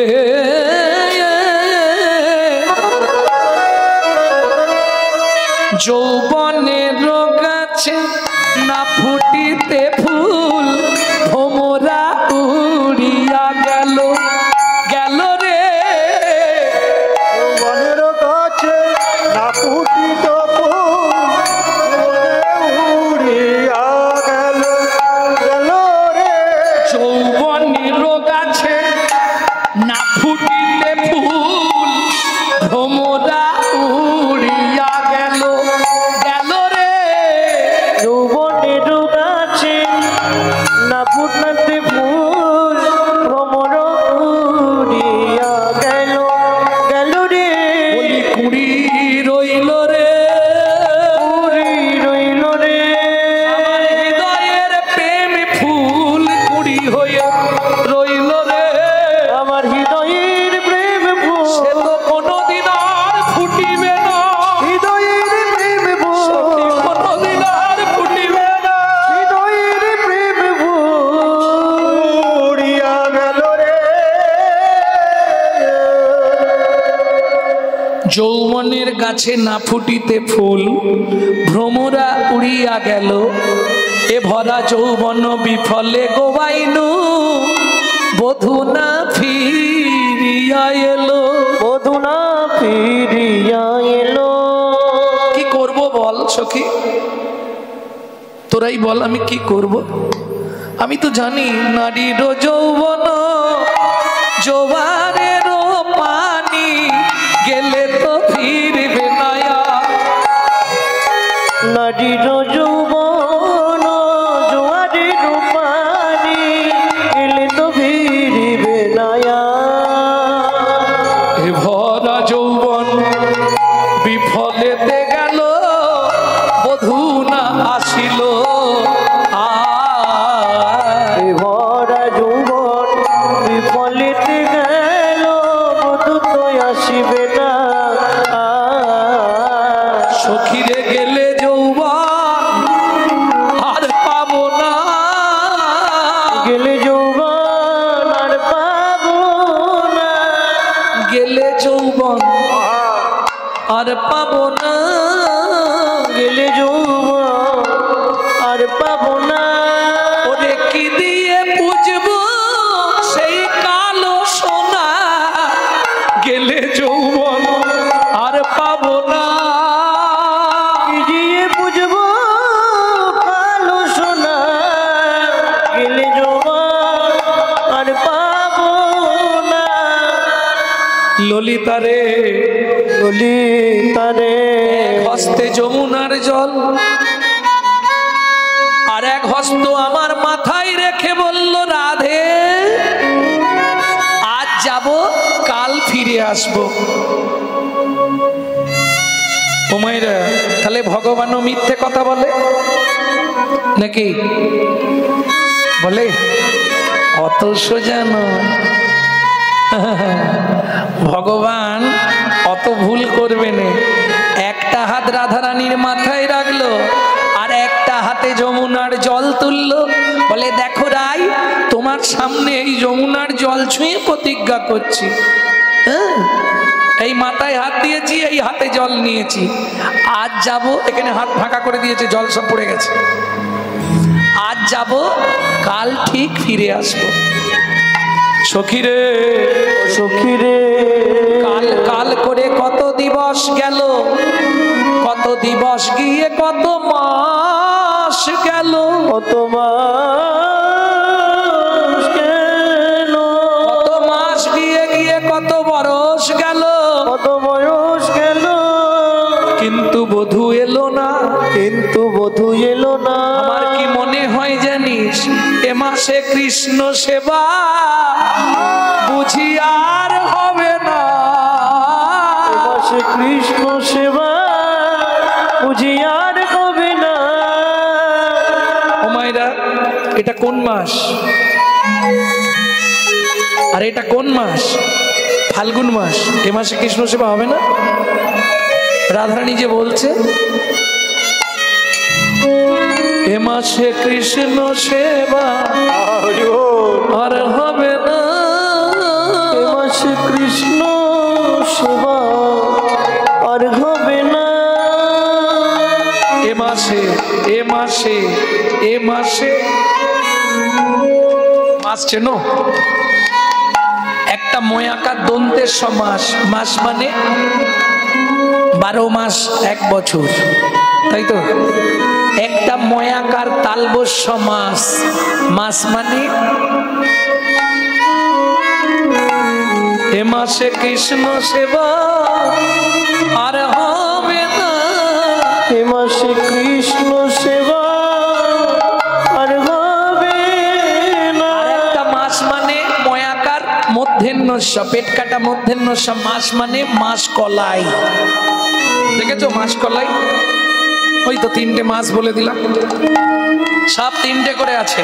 যৌবনের গাছে না ফুটিতে ফুল, ভোমরা উড়িয়া গেল, গেল রে। যৌবনের গাছে না ফুটিত ফুল, উড়িয়া গেল, গেল রে। যৌবনের গাছে না ফুটিতে ফুল, ভোমরা উড়িয়া গেল, গেল রে। যৌবনের গাছে না ফুটতে ফুল, ভ্রমর উড়িয়া গেল, গেল রে। বলি কুড়ি রইল রে, কুড়ি রইল রে। আমার হৃদয়ের প্রেম ফুল কুড়ি হয়ে রইল রে। আমার হৃদয়ের প্রেম ফুল, সে তো কোনোদিন আর ফুটিবে না, হৃদয়ের প্রেম ফুল, সখী কোনোদিন আর ফুটিবে না। হৃদয়ের প্রেম ফুল উড়িয়া গেল রে। যৌবনের গাছে না ফুটিতে ফুল, ভ্রমরা উড়িয়া গেল, এ ভরা যৌবন বিফলে গোবাইনু, বধূ না ফিরিয়া এলো, বধূ না ফিরিয়া এলো। কি করব বল সখী, তোরাই বল আমি কি করব? আমি তো জানি নারীর যৌবন জোয়ারের বিফলিত গেল বধূ তো আসিবে না। সখীরে গেলে যৌবন আর পাবো না, গেলে যৌবন আর পাবো না, গেলে যৌবন আর পাবো না, গেলে যৌবন আর পাবো না। ওরে কি দিয়ে বুঝবো সেই কালো সোনা, গেলে যৌবন আর পাবো না। কি দিয়ে বুঝবো কালো সোনা, গেলে যৌবন আর পাবো না। ললিতারে ললিতারে হস্তে যমুনার জল আর এক হস্ত আমার মাথায় রেখে বলল, রাধে আজ যাব কাল ফিরে আসবো। ও মায়েরা, তাহলে ভগবানও মিথ্যে কথা বলে নাকি? বলে অত সোজা নয়। ভগবান অত ভুল করবে না। একটা হাত রাধারানীর মাথায় রাখলো আর একটা হাতে যমুনার জল তুললো, বলে দেখো রাই, তোমার সামনে এই যমুনার জল ছুঁয়ে প্রতিজ্ঞা করছি, হ্যাঁ এই মাথায় হাত দিয়েছি, এই হাতে জল নিয়েছি, আজ যাব, এখানে হাত ফাঁকা করে দিয়েছে, জল সব পড়ে গেছে, আজ যাব কাল ঠিক ফিরে আসবো। সখীরে সখীরে কাল কাল করে কত দিবস গেল, কত দিবস গিয়ে কত মাস গেল, কত মাস গেল, কত মাস গিয়ে গিয়ে কত বরস গেল, কত বয়স গেল, কিন্তু বধূ এলো না, কিন্তু বধূ এলো না। আমার কি মনে হয় জানিস, এ মাসে কৃষ্ণ সেবা বুঝি আর হবে না, এ মাসে কৃষ্ণ সেবা বুঝি আর হবে না। ও মায়েরা, এটা কোন মাস? আর এটা কোন মাস? ফাল্গুন মাস। এ মাসে কৃষ্ণ সেবা হবে না? রাধারানী যে বলছে এ মাসে কৃষ্ণ সেবা আর হবে না, এ মাসে কৃষ্ণ সেবা আর হবে না। এ মাসে এ মাসে এ মাসে মাস চেনো? একটা ময়াকার দন্তের সমাস, মাস মানে 12 মাস 1 বছর, তাই তো? একটা ময়াকার তালবস্য মাস, মাস মানে এ মাসে কৃষ্ণ সেবা আর হবে না, এ মাসে কৃষ্ণ সেবা আর হবে না। আর একটা মাস মানে ময়াকার মধ্যাহ্নস্য, পেট কাটা মধ্যাহ্নস্য, মাস মানে মাস কলাই। দেখেছো মাস কলাই? ওই তো 3টে মাস বলে দিলাম, সব 3টে করে আছে।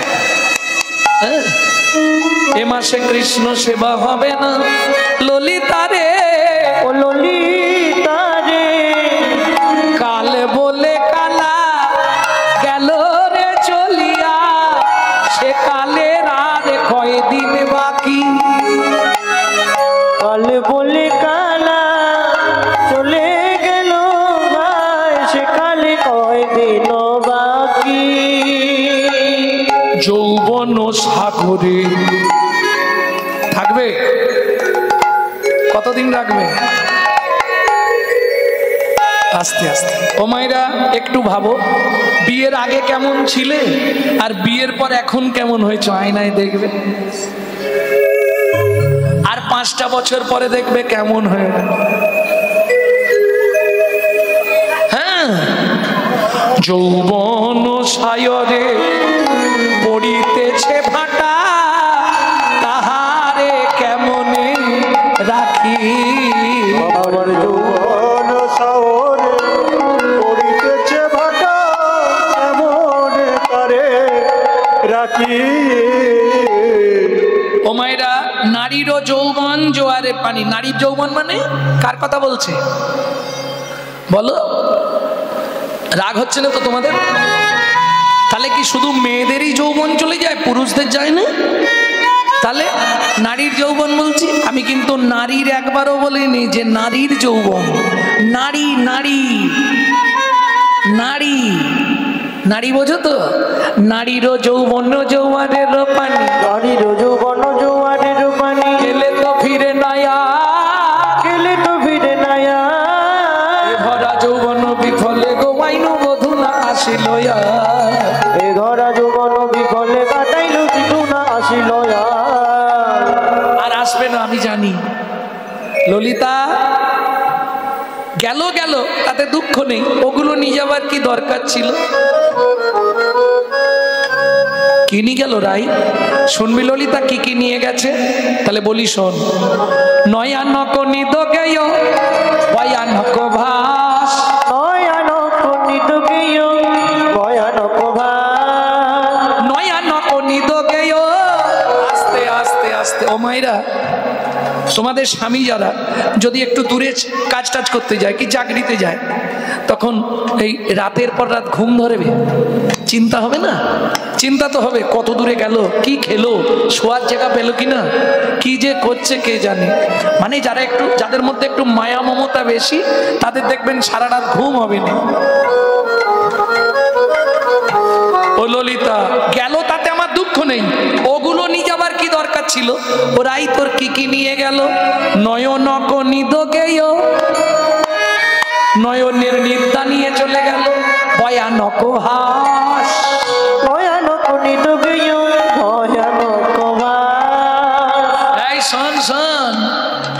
এ মাসে কৃষ্ণ সেবা হবে না, ললিতারে ও ললিতারে কাল বলে কালা গেল রে চলিয়া, সে কালের আর কয়দিন বাকি, কাল বলে কালা চলে গেল ভাই, সে কালে কয়দিন বাকি। যৌবন সাগরে থাকবে, কতদিন রাখবে? আস্তে আস্তে। ও মায়েরা, একটু ভাবো, বিয়ের আগে কেমন ছিলে আর বিয়ের পর এখন কেমন হয়েছে, আয়নায় দেখবে, আর 5টা বছর পরে দেখবে কেমন হয়ে গেল। হ্যাঁ, যৌবন সায়রে পড়িতেছে ভাটা, তাহারে কেমনে রাখি, আমার যৌবন সায়রে পড়িতেছে ভাটা, কেমন তারে রাখি। ও মায়েরা, নারীরও যৌবন জোয়ারে পানি। নারীর যৌবন মানে কার কথা বলছে বলো? রাগ হচ্ছে না তো তোমাদের? তাহলে কি শুধু মেয়েদেরই যৌবন চলে যায়, পুরুষদের যায় না? তাহলে নারীর যৌবন বলছি আমি, কিন্তু নারীর একবারও বলিনি যে নারীর যৌবন। নারী নারী নারী নারী, বোঝো তো? নারীরও যৌবন জোয়ারের পানি, নারীরও যৌবন জোয়ারের পানি, গেলে তো ফিরে নায়া, গেলে তো ফিরে নায়া। ভরা যৌবন বিফলে গো আইনু বধূ না আসিল। এ ধরা যৌবন বিফলে কাটাইল কিছু না আসিল। আর আসবে না আমি জানি। ললিতা গেল গেল, তাতে দুঃখ নেই, ওগুলো নিয়ে যাবার কি দরকার ছিল? কি নিয়ে গেল রাই? শুনবি ললিতা কি কি নিয়ে গেছে? তাহলে বলি শোন। নয়ানক নিদ গেয় ভয়ানক ভাস, ভয়ানক নিদ গেয় ভয়ানক ভাস, নয়ানক নিদ গেয়। আস্তে আস্তে আস্তে। ও মাইরা, তোমাদের স্বামী যারা যদি একটু দূরে কাজ টাজ করতে যায়, কি চাকরিতে যায়, তখন এই রাতের পর রাত ঘুম ধরবে, চিন্তা হবে না? চিন্তা তো হবে, কত দূরে গেল, কি খেলো, শোয়ার জায়গা পেলো কিনা, কি যে করছে কে জানে। মানে যারা একটু, যাদের মধ্যে একটু মায়া মমতা বেশি, তাদের দেখবেন সারা রাত ঘুম হবে না। ও ললিতা গেল, তাতে আমার দুঃখ নেই, ওগুলো নিয়ে যাবার কি দরকার ছিল? ওরাই তোর কি কি নিয়ে গেল। নয়নক নিদ গেয়, নয়নের নিদ্রা নিয়ে চলে গেল। ভয়ানক হাস, ভয়ানক নিদ গেয় ভয়ানক ভাস। এই শোন শোন,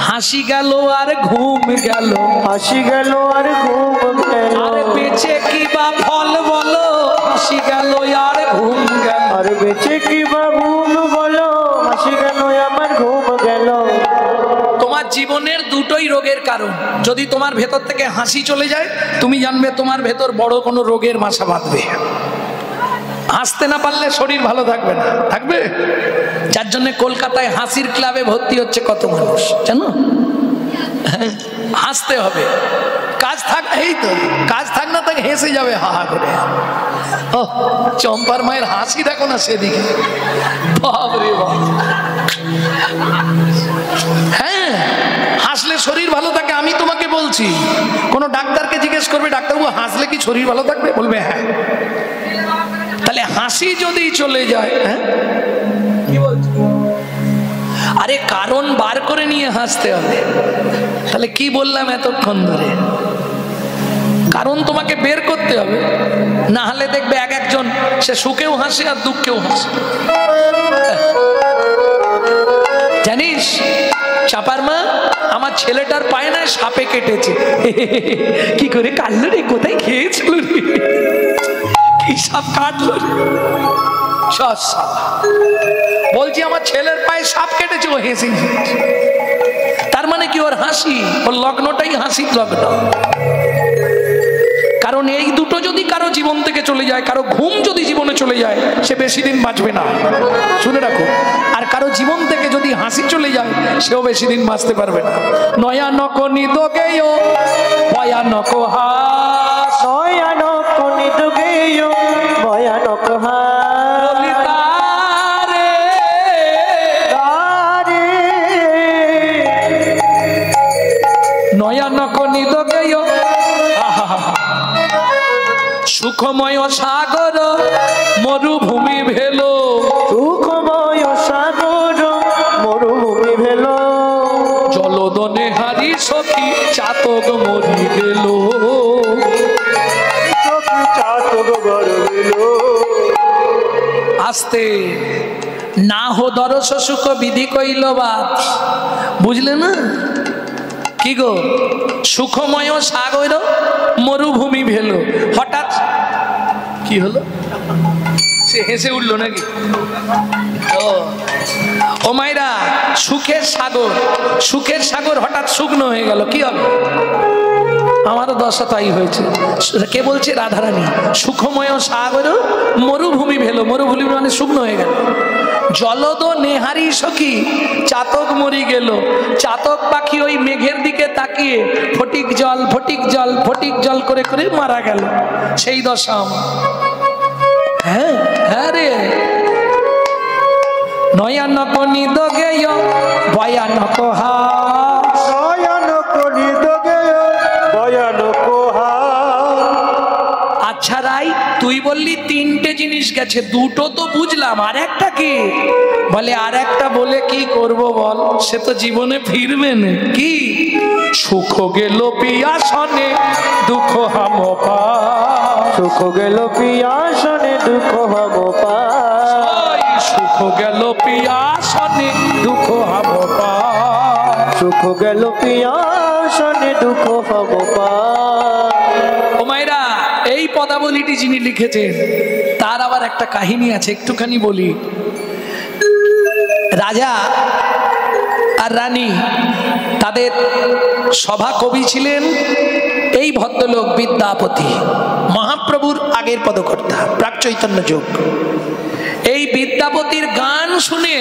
হাসি গেল আর ঘুম গেল, হাসি গেল আর ঘুম গেল। আর বেঁচে কি বা ফল বলো? হাসি গেল আর ঘুম গেল। আর বেঁচে কি বা ঘুম বলো? হাসি গেল আমার ঘুম গেল। তোমার জীবনের দুটোই রোগের কারণ। যদি তোমার ভেতর থেকে হাসি চলে যায়, তুমি জানবে তোমার ভেতর বড় কোনো রোগের বাসা বাঁধবে। হাসতে না পারলে শরীর ভালো থাকবে না, থাকবে। যার জন্য কলকাতায় হাসির ক্লাবে ভর্তি হচ্ছে কত মানুষ জানো? হাসতে হবে। কাজ থাক, এই তো কাজ থাক না থাক হেসে যাবে হা হা করে। ও চম্পার মায়ের হাসি দেখো না সেদিকে, বাপরে বাপ। হ্যাঁ, হাসলে শরীর ভালো থাকে। আমি তোমাকে বলছি, কোনো ডাক্তারকে জিজ্ঞেস করবে, ডাক্তারবাবু হাসলে কি শরীর ভালো থাকবে? বলবে হ্যাঁ। তাহলে হাসি যদি চলে যায়, হ্যাঁ কি বলছো? আরে কারণ বার করে নিয়ে হাসতে হবে। তাহলে কি বললাম এতক্ষণ ধরে? কারণ তোমাকে বের করতে হবে, না হলে দেখবে এক একজন সে সুখেও হাসে আর দুঃখেও হাসে। জানিস চাপার মা, আমার ছেলেটার পায়ে না সাপে কেটেছে। কি করে কাটলো রে? কোথায় খেয়েছিল রে? কি সাপ কাটলো রে? বলছি আমার ছেলের পায়ে সাপ কেটেছে, ও হেসে। তার মানে কি ওর হাসি, ওর লগ্নটাই হাসির লগ্ন। কারণ এই দুটো যদি কারো জীবন থেকে চলে যায়, কারো ঘুম যদি জীবনে চলে যায়, সে বেশি দিন বাঁচবে না, শুনে রাখো। আর কারো জীবন থেকে যদি হাসি চলে যায়, সেও বেশি দিন বাঁচতে পারবে না। নয়ানক নিদ গেয় ভয়ানক হাস, ভয়ানক নিদ গেয় ভয়ানক হাস। ললিতা রে, নয়ানক নিদ গেয় সুখময় সাগর মরুভূমি ভেলো, সুখময় সাগর মরুভূমি ভেলো। জলদনে হারি সখী চাতক মরি গেল। চাতক ঘর ভেলো। আস্তে না হো দরস সুখ বিধি কইল বাত, বুঝলে না? কি গো, সুখময় সাগর মরুভূমি ভেলো। হঠাৎ কি হলো? সে হেসে উঠলো নাকি? ও মাইরা, সুখের সাগর, সুখের সাগর হঠাৎ শুকনো হয়ে গেল, কি হবে? আমারও দশা তাই হয়েছে। কে বলছে? রাধারানী। সুখময় সাগর মরুভূমি ভেলো, মরুভূমি মানে শুকনো হয়ে গেল। জলদ নেহারি সখী চাতক মরি গেল। চাতক পাখি ওই মেঘের দিকে তাকিয়ে ফটিক জল ফটিক জল ফটিক জল করে করে মারা গেল। সেই দশা আমার। হ্যাঁ হ্যাঁ রে। নয়ানক নিদ গেয় ভয়ানক হাস, নয়ানক নিদ গেয় ভয়ানক হাস। আচ্ছা রাই, তুই বললি তিনটে জিনিস গেছে, দুটো তো বুঝলাম, আর একটা কি? বলে আর একটা বলে কি করব বল, সে তো জীবনে ফিরবে না। কি? সুখ গেল পিয়াসনে দুঃখ হাম পাস, সুখ গেল পিয়াসনে দুঃখ হাম পাস, সুখ গেল পিয়াসনে দুঃখ হাম পাস, সুখ গেল পিয়াসনে দুঃখ হাম পাস। ও মায়েরা, এই পদাবলীটি যিনি লিখেছেন তার আবার একটা কাহিনী আছে, একটুখানি বলি। রাজা আর রানী তাদের সভা কবি ছিলেন এই ভদ্রলোক বিদ্যাপতি, মহাপ্রভুর আগের পদকর্তা, প্রাক চৈতন্য যুগ। এই বিদ্যাপতির গান শুনে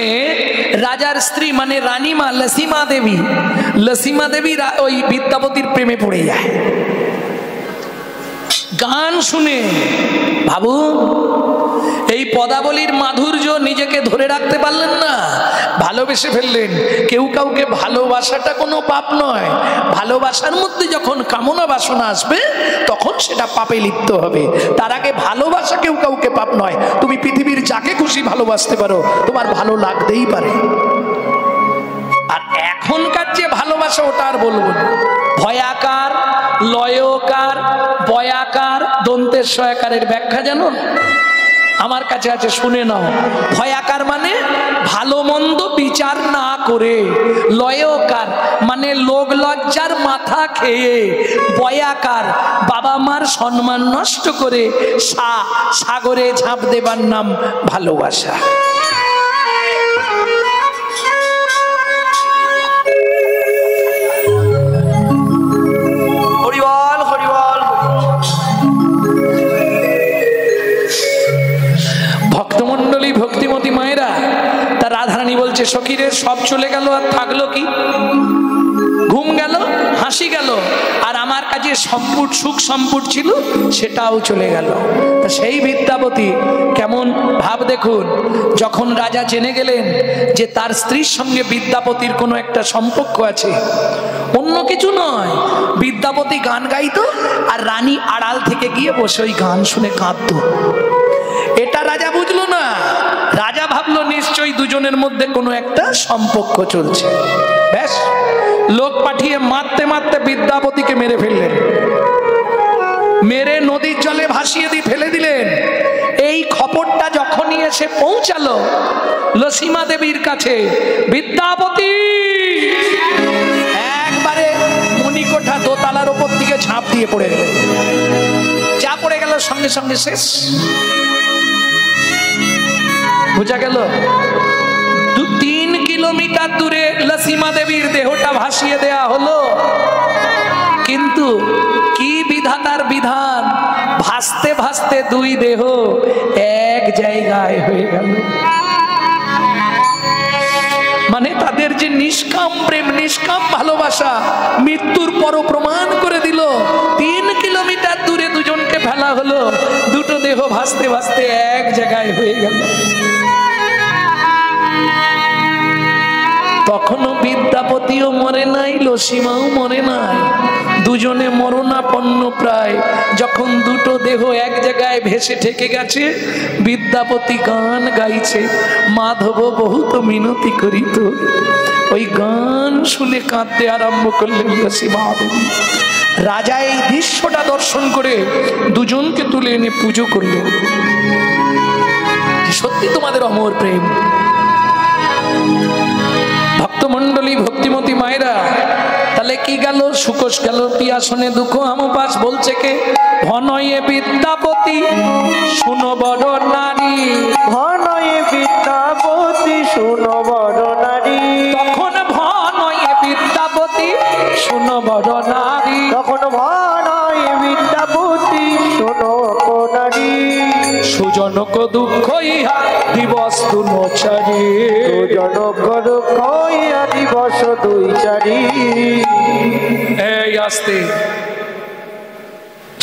রাজার স্ত্রী মানে রানীমা লসিমা দেবী ওই বিদ্যাপতির প্রেমে পড়ে যায়। গান শুনে ভাবু, এই পদাবলীর মাধুর্য নিজেকে ধরে রাখতে পারলেন না, ভালোবেসে ফেললেন। কেউ কাউকে ভালোবাসাটা কোনো পাপ নয়, ভালোবাসার মধ্যে যখন কামনা বাসনা আসবে তখন সেটা পাপে লিপ্ত হবে। তার আগে ভালোবাসা কেউ কাউকে পাপ নয়। তুমি পৃথিবীর যাকে খুশি ভালোবাসতে পারো, তোমার ভালো লাগতেই পারে। আর এখনকার যে ভালোবাসা ওটা আর বলবো না। ভয়াকার, লয়কার, বয়াকার, দন্তের সয়াকারের ব্যাখ্যা জানো? আমার কাছে আছে, শুনে নাও। ভয়াকার মানে ভালো মন্দ বিচার না করে, লয়কার মানে লোক লজ্জার মাথা খেয়ে, বয়াকার বাবা মার সম্মান নষ্ট করে সাগরে ঝাঁপ দেবার নাম ভালোবাসা। ভক্তমন্ডলী, ভক্তিমতী মায়েরা, তা রাধারানী বলছে সখীরে সব চলে গেল, আর থাকলো কি? ঘুম গেল, হাসি গেল, আর আমার কাছে সম্পুট সুখ সম্পুট ছিল সেটাও চলে গেল। তা সেই বিদ্যাপতি কেমন ভাব দেখুন, যখন রাজা জেনে গেলেন যে তার স্ত্রীর সঙ্গে বিদ্যাপতির কোনো একটা সম্পর্ক আছে, অন্য কিছু নয়, বিদ্যাপতি গান গাইতো আর রানী আড়াল থেকে গিয়ে বসে ওই গান শুনে কাঁদতো। এটা রাজা বুঝলো না। রাজা ভাবলো নিশ্চয়ই দুজনের মধ্যে কোনো একটা সম্পর্ক চলছে। ব্যাস, লোক পাঠিয়ে মারতে মারতে বিদ্যাপতিকে মেরে ফেললেন, মেরে নদীর জলে ভাসিয়ে দিয়ে ফেলে দিলেন। এই খবরটা যখনই এসে পৌঁছালো লসিমা দেবীর কাছে, বিদ্যাপতি একবারে মণিকোঠা দোতলার ওপর থেকে ঝাঁপ দিয়ে পড়ে গেল। যা পড়ে গেল সঙ্গে সঙ্গে শেষ। বোঝা গেল 3 কিলোমিটার দূরে লসিমা দেবীর দেহটা ভাসিয়ে দেয়া হলো, কিন্তু কি বিধাতার বিধান, ভাসতে ভাসতে দুই দেহ এক জায়গায় হয়ে গেল। মানে তাদের যে নিষ্কাম প্রেম, নিষ্কাম ভালোবাসা মৃত্যুর পরও প্রমাণ করে দিল। 3 কিলোমিটার দূরে দুজনকে ফেলা হলো, দুটো দেহ ভাসতে ভাসতে এক জায়গায় হয়ে গেল। তখনও বিদ্যাপতিও মরে নাই, লসিমাও মরে নাই, দুজনে মরণাপন্ন প্রায়। যখন দুটো দেহ এক জায়গায় ভেসে ঠেকে গেছে, বিদ্যাপতি গান গাইছে, মাধব বহুত মিনতি করিত। ওই গান শুনে কাঁদতে আরম্ভ করলেন লসিমা দেবী। রাজা এই দৃশ্যটা দর্শন করে দুজনকে তুলে এনে পুজো করলেন। সত্যি তোমাদের অমর প্রেম। ভক্তমন্ডলী, ভক্তিমতী মায়েরা, তাহলে কি গেল? সুকোষ গেল পিয়াসনে দুঃখ আমপাস। বলছে কে? ভনয়ে বিদ্যাপতি শুনো বড় নারী, ভনয়ে বিদ্যাপতি শুনো বড় নারী। তখন ভনয়ে বিদ্যাপতি শুনো বড় নারী, তখন ভন দুনচারি জনক দুঃখ ইহা দিবস দুই চারি। এই আস্তে,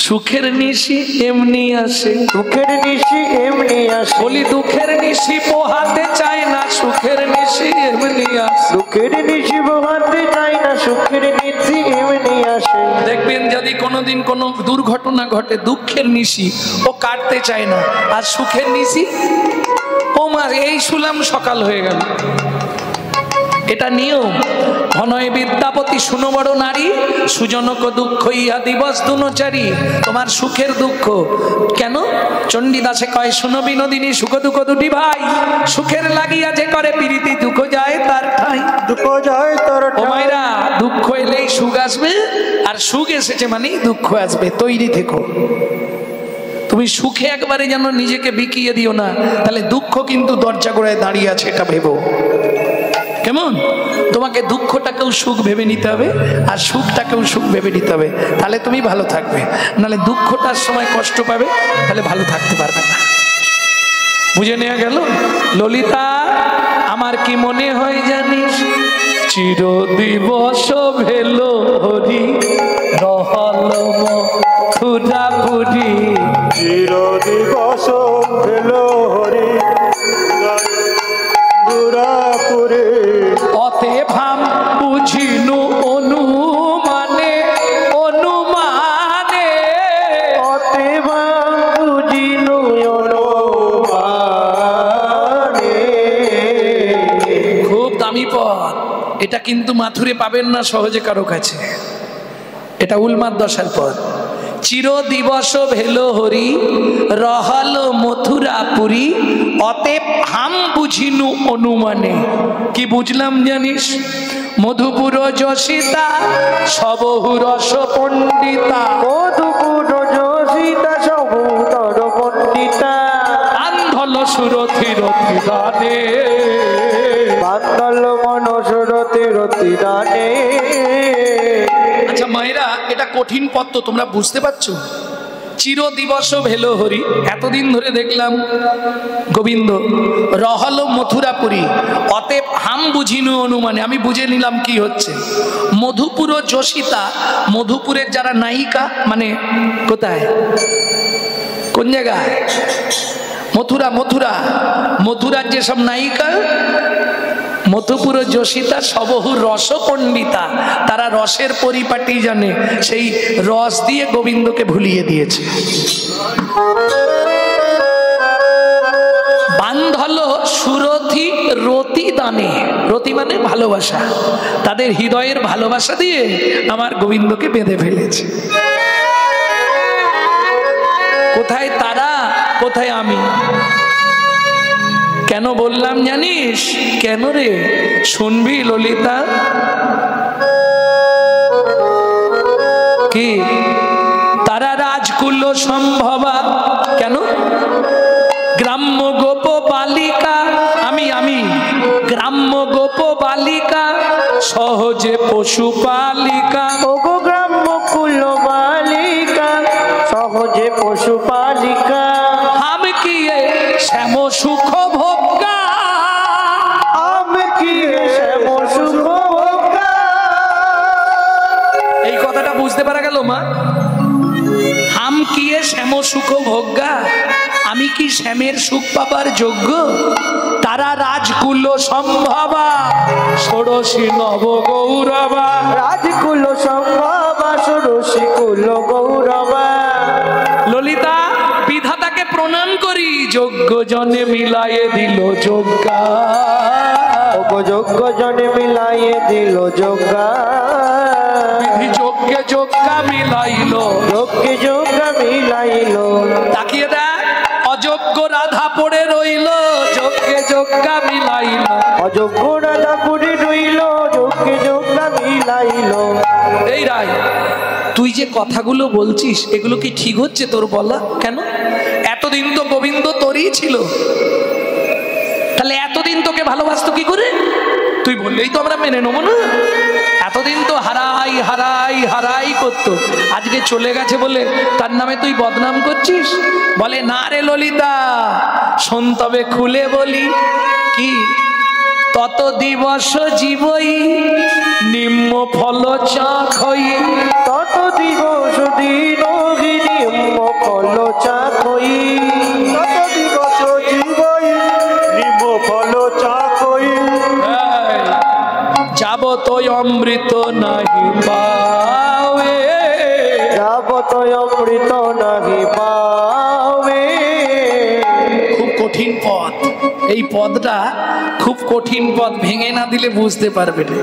সুখের নিশি এমনি আসে, সুখের নিশি এমনি আসে, বলি দুঃখের নিশি পোহাতে চায় না, সুখের নিশি এমনি আসে। সুখের নিশি পোহাতে চায় না, সুখের নিশি এমনি আসে। দেখবেন যদি কোনোদিন কোনো দুর্ঘটনা ঘটে, দুঃখের নিশি ও কাটতে চায় না, আর সুখের নিশি ও মা এই শুলাম সকাল হয়ে গেল। এটা নিয়ম। ঘনয় বিদ্যাপতি শুনো বড় নারী, সুজনক দুঃখ ইহা দিবস দুনচারি। তোমার সুখের দুঃখ কেন? চণ্ডীদাসে কয় শুনো বিনোদিনী, সুখ দুঃখ দুটি ভাই, সুখের লাগিয়া যে করে প্রীতি, দুঃখ যায় তার ঠাই। দুঃখ যায় তার ও মায়েরা, দুঃখ এলেই সুখ আসবে, আর সুখ এসেছে মানেই দুঃখ আসবে, তৈরি থেকো। তুমি সুখে একবারে যেন নিজেকে বিকিয়ে দিও না, তাহলে দুঃখ কিন্তু দরজা গোড়ায় দাঁড়িয়ে আছে, এটা ভেবো। কেমন? তোমাকে দুঃখটাকেও সুখ ভেবে নিতে হবে, আর সুখটাকেও সুখ ভেবে নিতে হবে, তাহলে তুমি ভালো থাকবে। নাহলে দুঃখটার সময় কষ্ট পাবে, তাহলে ভালো থাকতে পারবে না। বুঝে নেওয়া গেল? ললিতা, আমার কি মনে হয় জানিস, চির দিবস ভেল হরি, রহল মথুরাপুরী। চির দিবস ভেল হরি, মথুরাপুরী। অতে ভাম বুঝিনু অনুমানে, অনুমানে অতে ভাম বুঝিনু অনুমানে। খুব দামি পদ, এটা কিন্তু মাথুরে পাবেন না সহজে কারো কাছে, এটা উলমাদ দশার পদ। চির দিবস ভেল হরি, রহল মথুরাপুরী, অতএব হাম বুঝিনু অনুমানে। কি বুঝলাম জানিস? মধুপুর যশিতা সবহু রস পণ্ডিতা, মধুপুর যশিতা সবুতর পণ্ডিতা। আন্ধল সুরথি রথি দানে, বান্দল মনসরতে রতি দানে। আচ্ছা মায়েরা, এটা কঠিন পদ তো তোমরা বুঝতে পারছো? চির দিবস ভেল হরি, এতদিন ধরে দেখলাম গোবিন্দ, রহল মথুরাপুরী, অতএব হাম বুঝিনু অনুমানে, আমি বুঝে নিলাম কি হচ্ছে। মধুপুর যশিতা, মধুপুরের যারা নায়িকা, মানে কোথায়, কোন জায়গায়? মথুরা, মথুরা, মথুরার যেসব নায়িকা, মধুপুর যশিতা সবহু রস পণ্ডিতা, তারা রসের পরিপাটি জানে, সেই রস দিয়ে গোবিন্দকে ভুলিয়ে দিয়েছে। বান্ধল সুরথি রতি দানে, রতি মানে ভালোবাসা, তাদের হৃদয়ের ভালোবাসা দিয়ে আমার গোবিন্দকে বেঁধে ফেলেছে। কোথায় তারা, কোথায় আমি? কেন বললাম জানিস? কেন রে? শুনবি ললিতা? কি? তারা রাজকুল সম্ভবা, কেন? গ্রাম্য গোপ বালিকা, আমি গ্রাম্য গোপ বালিকা, সহজে পশুপালিকা। ওগো গ্রাম্য কুল বালিকা, সহজে পশুপালিকা। আমি কি শ্যাম সুখ ভোগা, আমি কি শ্যাম সুখ ভোগা। এই কথাটা বুঝতে পারা গেল মা? হাম কি শ্যাম সুখ ভোগা, আমি কি শ্যামের সুখ পাবার যোগ্য? তারা রাজকুল সম্ভবা, ষোড়শী নব গৌরবা। রাজকুল সম্ভবা, ষোড়শী কুল গৌরবা। ললিতা, বিধাতাকে প্রণাম করি, যোগ্য জনে মিলায়ে দিল যোগ্যা। যোগ্য জনে মিলাইয়ে দিল যোগ্যা। বিধি যোগ্যে যোগ্যা মিলাইল, যোগ্যে যোগ্যা মিলাইল। তাকিয়ে দেখ, অযোগ্য রাধা পড়ে রইল, যোগ্যে যোগ্যা মিলাইল। অযোগ্য রাধা পড়ে রইল, যোগ্যে যোগ্যা মিলাইল। এই রায়, তুই যে কথাগুলো বলছিস এগুলো কি ঠিক হচ্ছে তোর বলা? কেন? এতদিন তো গোবিন্দ তোরই ছিল, তাহলে এতদিন তোকে ভালোবাসতো কি করে? তুই বললেই তো আমরা মেনে নেবো না। এতদিন তো হারাই হারাই হারাই করতো, আজকে চলে গেছে বলে তার নামে তুই বদনাম করছিস? বলে না রে ললিতা, শোন তবে খুলে বলি কি, তত দিবস জীবই নিম্ন ফল চাখই, তত দিবস দিন নিম্ন ফল চাখই, তত দিবস জীবই নিম্ন ফল চাখই, যাব তো অমৃত নাহি পাবে, যাব তো অমৃত নাহি পাবে। খুব কঠিন পথ, এই পদটা খুব কঠিন পথ, ভেঙে না দিলে বুঝতে পারবে না।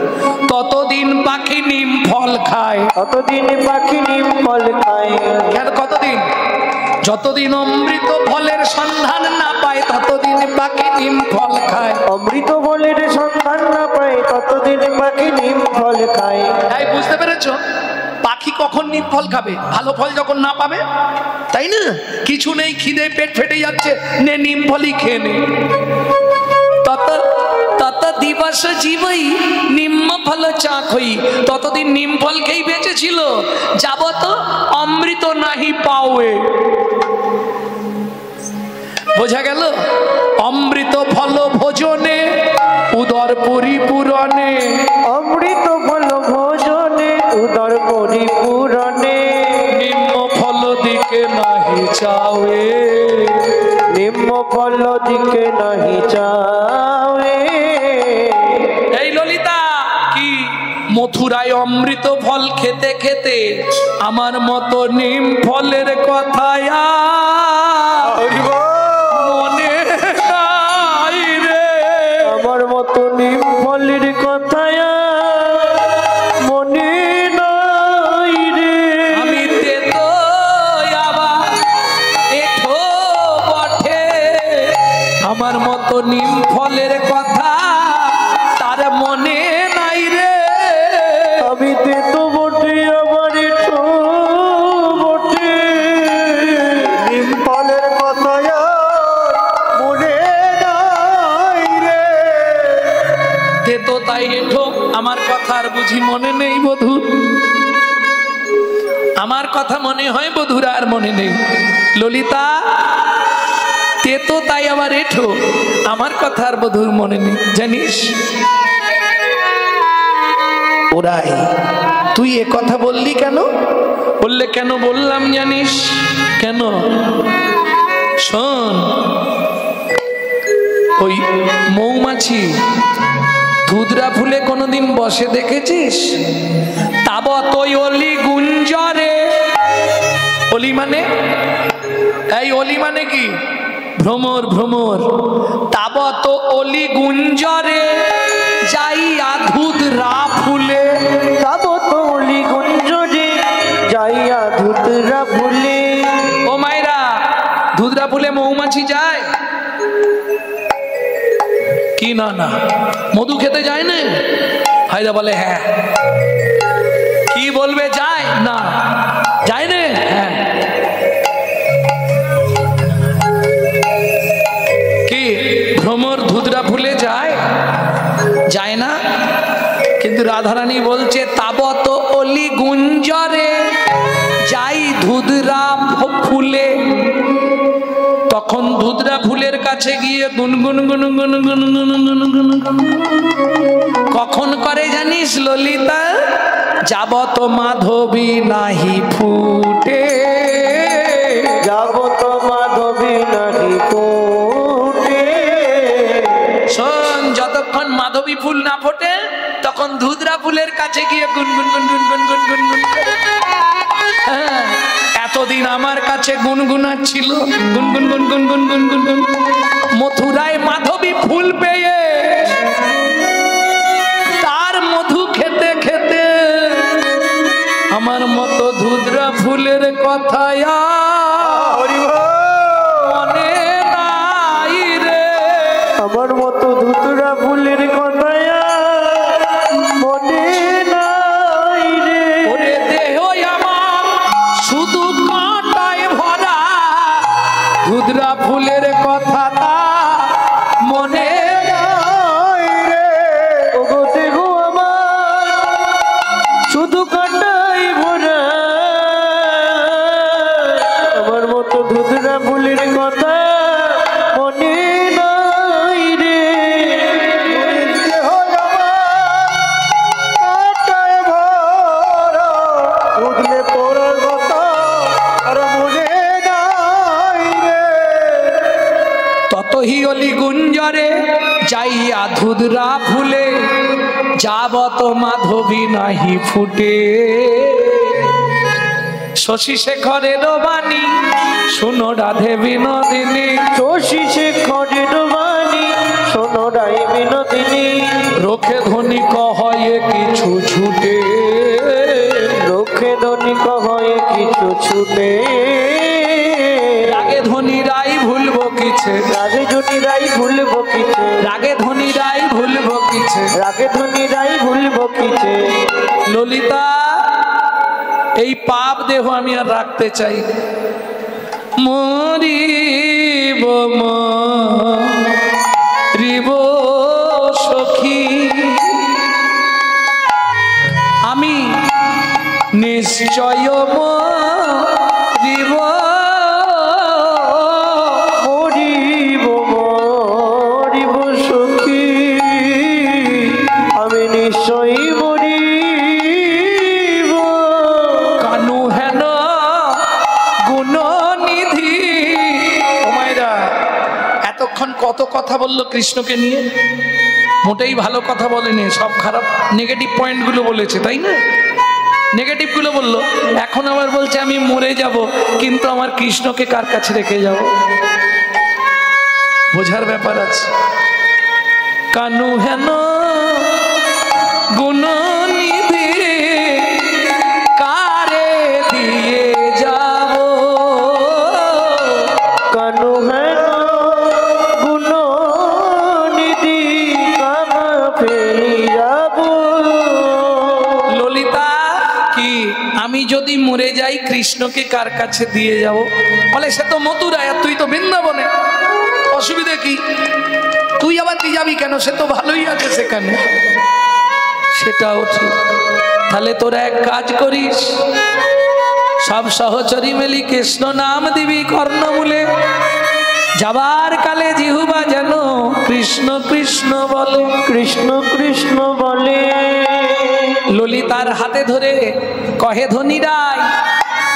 ততদিন পাখি নিম ফল খায়, ততদিন পাখি নিম ফল খায়, কেন কতদিন? যতদিন অমৃত ফলের সন্ধান না পায় ততদিন পাখি নিম ফল খায়। অমৃত ফলের সন্ধান না পায় ততদিন পাখি নিম ফল খায়। তাই বুঝতে পেরেছো? পাখি কখন নিম ফল খাবে? ভালো ফল যখন না পাবে, তাই না? কিছু নেই, খিদে পেট ফেটে যাচ্ছে, নে নিম ফলই খেয়ে নে। তত তত দিবস জীবই নিম্ন ফল চাখই, ততদিন নিম ফল খেয়েই বেঁচেছিল। যাব তো অমৃত নাহি পাওয়ে, বোঝা গেল? অমৃত ফল ভোজনে উদর পরিপূরণে, অমৃত ফল ভোজনে উদর পরিপূরণে, নিম্ন ফল দিকে নাহি চাওয়ে, নিম্ন ফল দিকে নাহি চাওয়ে। এই ললিতা কি মথুরায় অমৃত ফল খেতে খেতে আমার মতো নিম ফলের কথা মনে নাই রে, আমার মতো নিম ফলের কথা মনে নাই রে। আমি তেতো আবার এঠো বটে, আমার মতো নিম ফলের কথা তার মনে নাই রে। আমি তেতো বটে আমার এঠো বটে, নিম ফলের কথা মনে নাই রে। তেতো তাই এঠো, আমার কথা আর বুঝি মনে নেই বধূ, আমার কথা মনে হয় বধুর আর মনে নেই। ললিতা তেতো তাই আবার এঠো, আমার কথা আর বধুর মনে নেই, জানিস? ওরাই তুই এ কথা বললি কেন? বললে কেন বললাম জানিস কেন? শোন, ওই মৌমাছি ধুধরা ফুলে কোনোদিন বসে দেখেছিস? তাবত অলি গুঞ্জরে, অলি মানে এই অলি মানে কি? ভ্রমর, ভ্রমর। তাবত অলি গুঞ্জরে যাইয়া ধুধরা ফুলে, তাবত অলি গুঞ্জরে যাইয়া ধুধরা ফুলে। ও মায়েরা, ধুধরা ফুলে মৌমাছি যায় কি? না না, মধু খেতে যায় না? হায়দা বলে হ্যাঁ। কি বলবে যায় না? যায় না? হ্যাঁ। কি ভ্রমর ধুধরা ফুলে যায়? যায় না। কিন্তু রাধারানী বলছে তাবত অলি গুঞ্জরে যাই ধুধরা ফুলে, তখন ধুধরা ফুলের কাছে গিয়ে গুনগুন গুনগুন গুনগুন গুনগুন কখন করে জানিস ললিতা? যাবত মাধবী নাহি ফুটে, যাবত মাধবী নাহি ফুটে। শোন, যতক্ষণ মাধবী ফুল না ফোটে তখন ধুধরা ফুলের কাছে গিয়ে গুনগুন গুনগুন গুনগুন গুনগুন। হ্যাঁ, এতদিন আমার কাছে গুনগুনাচ্ছিল, গুনগুন গুনগুন গুনগুন গুনগুন। মথুরায় মাধবী ফুল পেয়ে তার মধু খেতে খেতে আমার মতো ধুধরা ফুলের কথা মনে নাই রে। আমার মতো ধুধরা ফুলের কথা মনে নাই রে। ওরে দেহ আমার শুধু কাঁটায় ভরা, ধুধরা ফুলের কথা তা মনে নাই রে। ওগো দেহ আমার যাইয়া ধুধরা ফুলে যাবত মাধবী নাহি ফুটে। শশী শেখরের বাণী শুনো রাধে বিনোদিনী, শশী শেখরের বাণী শোনো রায় বিনোদিনী। রোখে ধ্বনি কহয়ে কিছু ছুটে, রোখে ধ্বনি কহয়ে কিছু ছুটে। রাগে ধ্বনি রাই ভুলবো কিছে, রাগে ধ্বনি রাই ভুলবো কিছে, রাগে ধ্বনি রাই ভুলবো কিছে, রাগে ধ্বনি রাই ভুলবো কিছে। ললিতা এই পাপ দেহ আমি আর রাখতে চাই। মরিব মরিব সখী, আমি নিশ্চয় মরিব। মরিব মরিব সখী, আমি নিশ্চয়ই মরিব। কানু হেন গুণনিধি। ও মায়েরা, এতক্ষণ কত কথা বললো কৃষ্ণকে নিয়ে, মোটেই ভালো কথা বলেনি, সব খারাপ নেগেটিভ পয়েন্টগুলো বলেছে, তাই না? নেগেটিভ গুলো বললো। এখন আবার বলছে আমি মরে যাব, কিন্তু আমার কৃষ্ণকে কার কাছে রেখে যাব? বোঝার ব্যাপার আছে। কানু হেন গুণনিধি কারে দিয়ে যাব, কানু হেন গুণনিধি কামা ফেরি যাব। ললিতা কি আমি যদি মরে যাই কৃষ্ণকে কার কাছে দিয়ে যাব? বলে সে তো মথুরায়, তুই তো বৃন্দাবনে, অসুবিধা কি? তুই আবার তুই যাবি কেন? সে তো ভালোই আছে সেখানে। সেটাও ঠিক। তাহলে তোরা এক কাজ করিস, সব সহচরী মিলি কৃষ্ণ নাম দিবি কর্ণমূলে, যাবার কালে জিহুবা যেন কৃষ্ণ কৃষ্ণ বলে, কৃষ্ণ কৃষ্ণ বলে। ললিতার হাতে ধরে কহে ধনী রায়,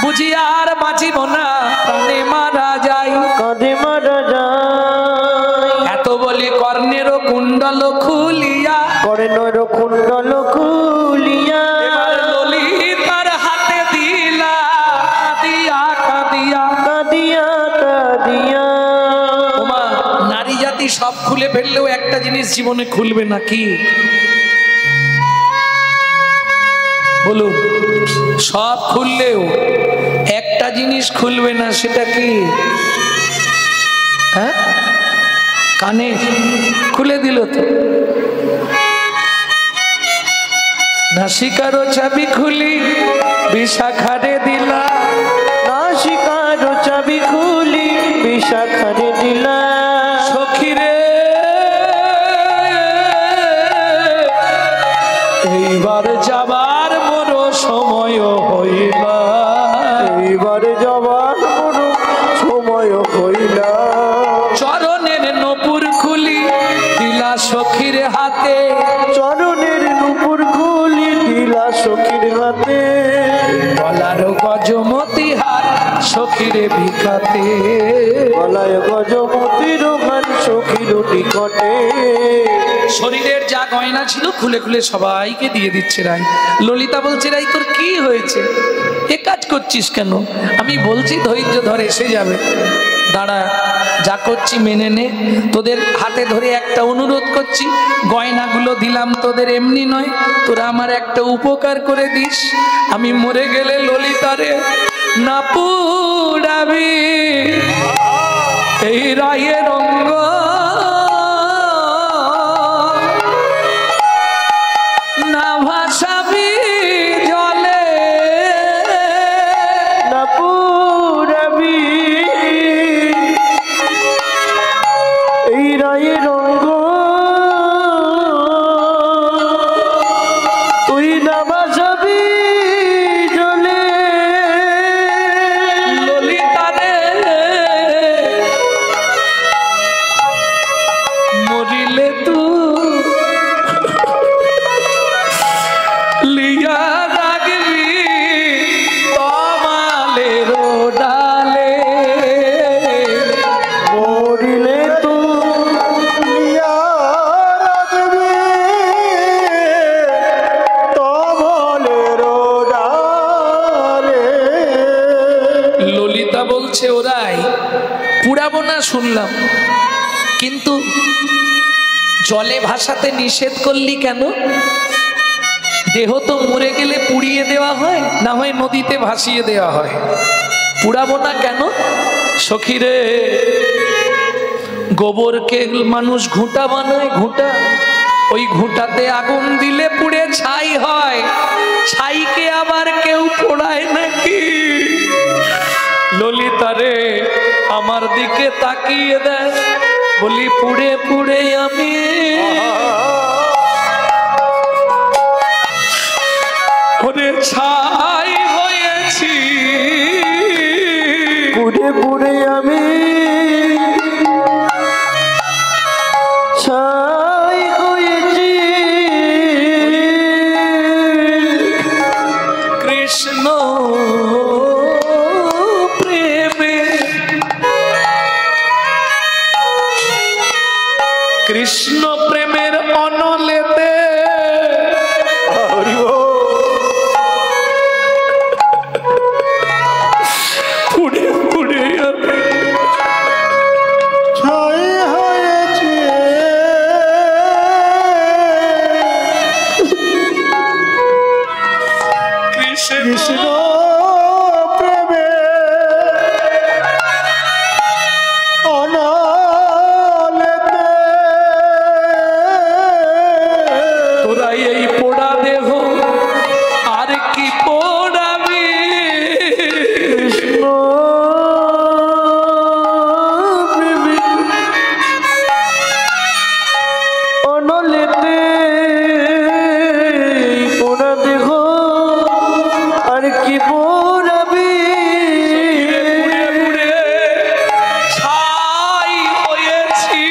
বুঝি আর বাঁচিব না, প্রাণে মারা যাই, কাঁধে মারা যায়। এত বলি কর্ণেরও কুণ্ডল খুলিয়া, কর্ণের কুণ্ডল খুলিয়া এবার ললিতার হাতে দিলা কাঁদিয়া কাঁদিয়া। কাঁদিয়া কাঁদিয়া। ওমা, নারী জাতি সব খুলে ফেললেও একটা জিনিস জীবনে খুলবে না, কি বলুন? সব খুললেও একটা জিনিস খুলবে না, সেটা কি? হ্যাঁ, কানে খুলে দিল তো। নাসিকারও চাবি খুলি বিশাখারে দিলা, নাসিকার চাবি খুলি বিশাখারে দিলা। সখীরে এইবার যাবার মোর সময় হইলা, এইবার যাবার মোর সময় হইলা। চরণের নপুর খুলি দিলা সখীর হাতে, চরণের নুপুর খুলি দিলা সখীর হাতে। গলার গজমতি হার সখীরে ভিখাতে, গলায় গজমতির হার সখীর নিকটে। শরীরের যা গয়না ছিল খুলে খুলে সবাইকে দিয়ে দিচ্ছে রাই। ললিতা বলছে, রাই তোর কি হয়েছে? এ কাজ করছিস কেন? আমি বলছি ধৈর্য ধর, এসে যাবে, দাঁড়া, যা করছি মেনে নে। তোদের হাতে ধরে একটা অনুরোধ করছি, গয়নাগুলো দিলাম তোদের এমনি নয়, তোরা আমার একটা উপকার করে দিস। আমি মরে গেলে ললিতারে না পুড়াবি এই রায়ের অঙ্গ, না ভাসাবি জলে, না পুরাবি এই রায়ের অঙ্গ, তুই না বাসাবি জলে। ললিতারে মরিলে তু লিয়া না শুনলাম, কিন্তু জলে ভাসাতে নিষেধ করলি কেন? দেহ তো মরে গেলে পুড়িয়ে দেওয়া হয়, না হয় নদীতে ভাসিয়ে দেওয়া হয়, পুড়াবো না কেন? সখীরে, গোবরকে মানুষ ঘুঁটা বানায়, ঘুঁটা, ওই ঘুঁটাতে আগুন দিলে পুড়ে ছাই হয়, ছাইকে আবার কেউ পোড়ায় নাকি? ললিতারে আমার দিকে তাকিয়ে দেয়, বলি পুড়ে পুড়ে আমি ওরে ছাই হয়েছি, পুড়ে পুড়ে আমি ছাই হয়েছি। কৃষ্ণ প্রেমে, কৃষ্ণ প্রেমের অনলেতে পুড়ে পুড়ে আমি ছাই হয়েছে। কৃষ্ণ প্রেমে অনলেতে তোরা এই পোড়া দেহ আর কি পোড়াবি? কৃষ্ণ প্রেমে অনলেতে পোড়া দেহ আর কি পোড়াবি? পুড়ে পুড়ে ছাই হয়েছি,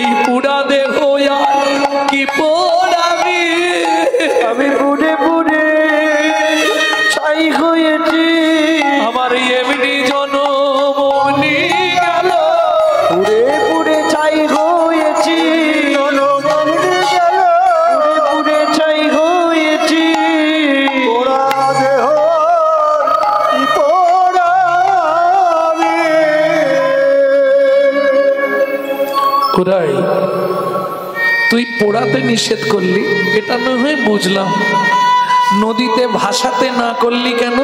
এই পোড়া দেহ আর কি পোড়াবি? আমি পুড়ে পুড়ে ছাই হয়েছি। আমার এমনি জনম অমনি গেল, পুড়ে পুড়ে ছাই হয়েছি। পুড়ে পুড়ে ছাই হয়েছি। পোড়া দেহ কি পোড়াবে? কোথায় তুই পোড়াতে নিষেধ করলি, এটা না হয় বুঝলাম, নদীতে ভাসাতে না করলি কেন?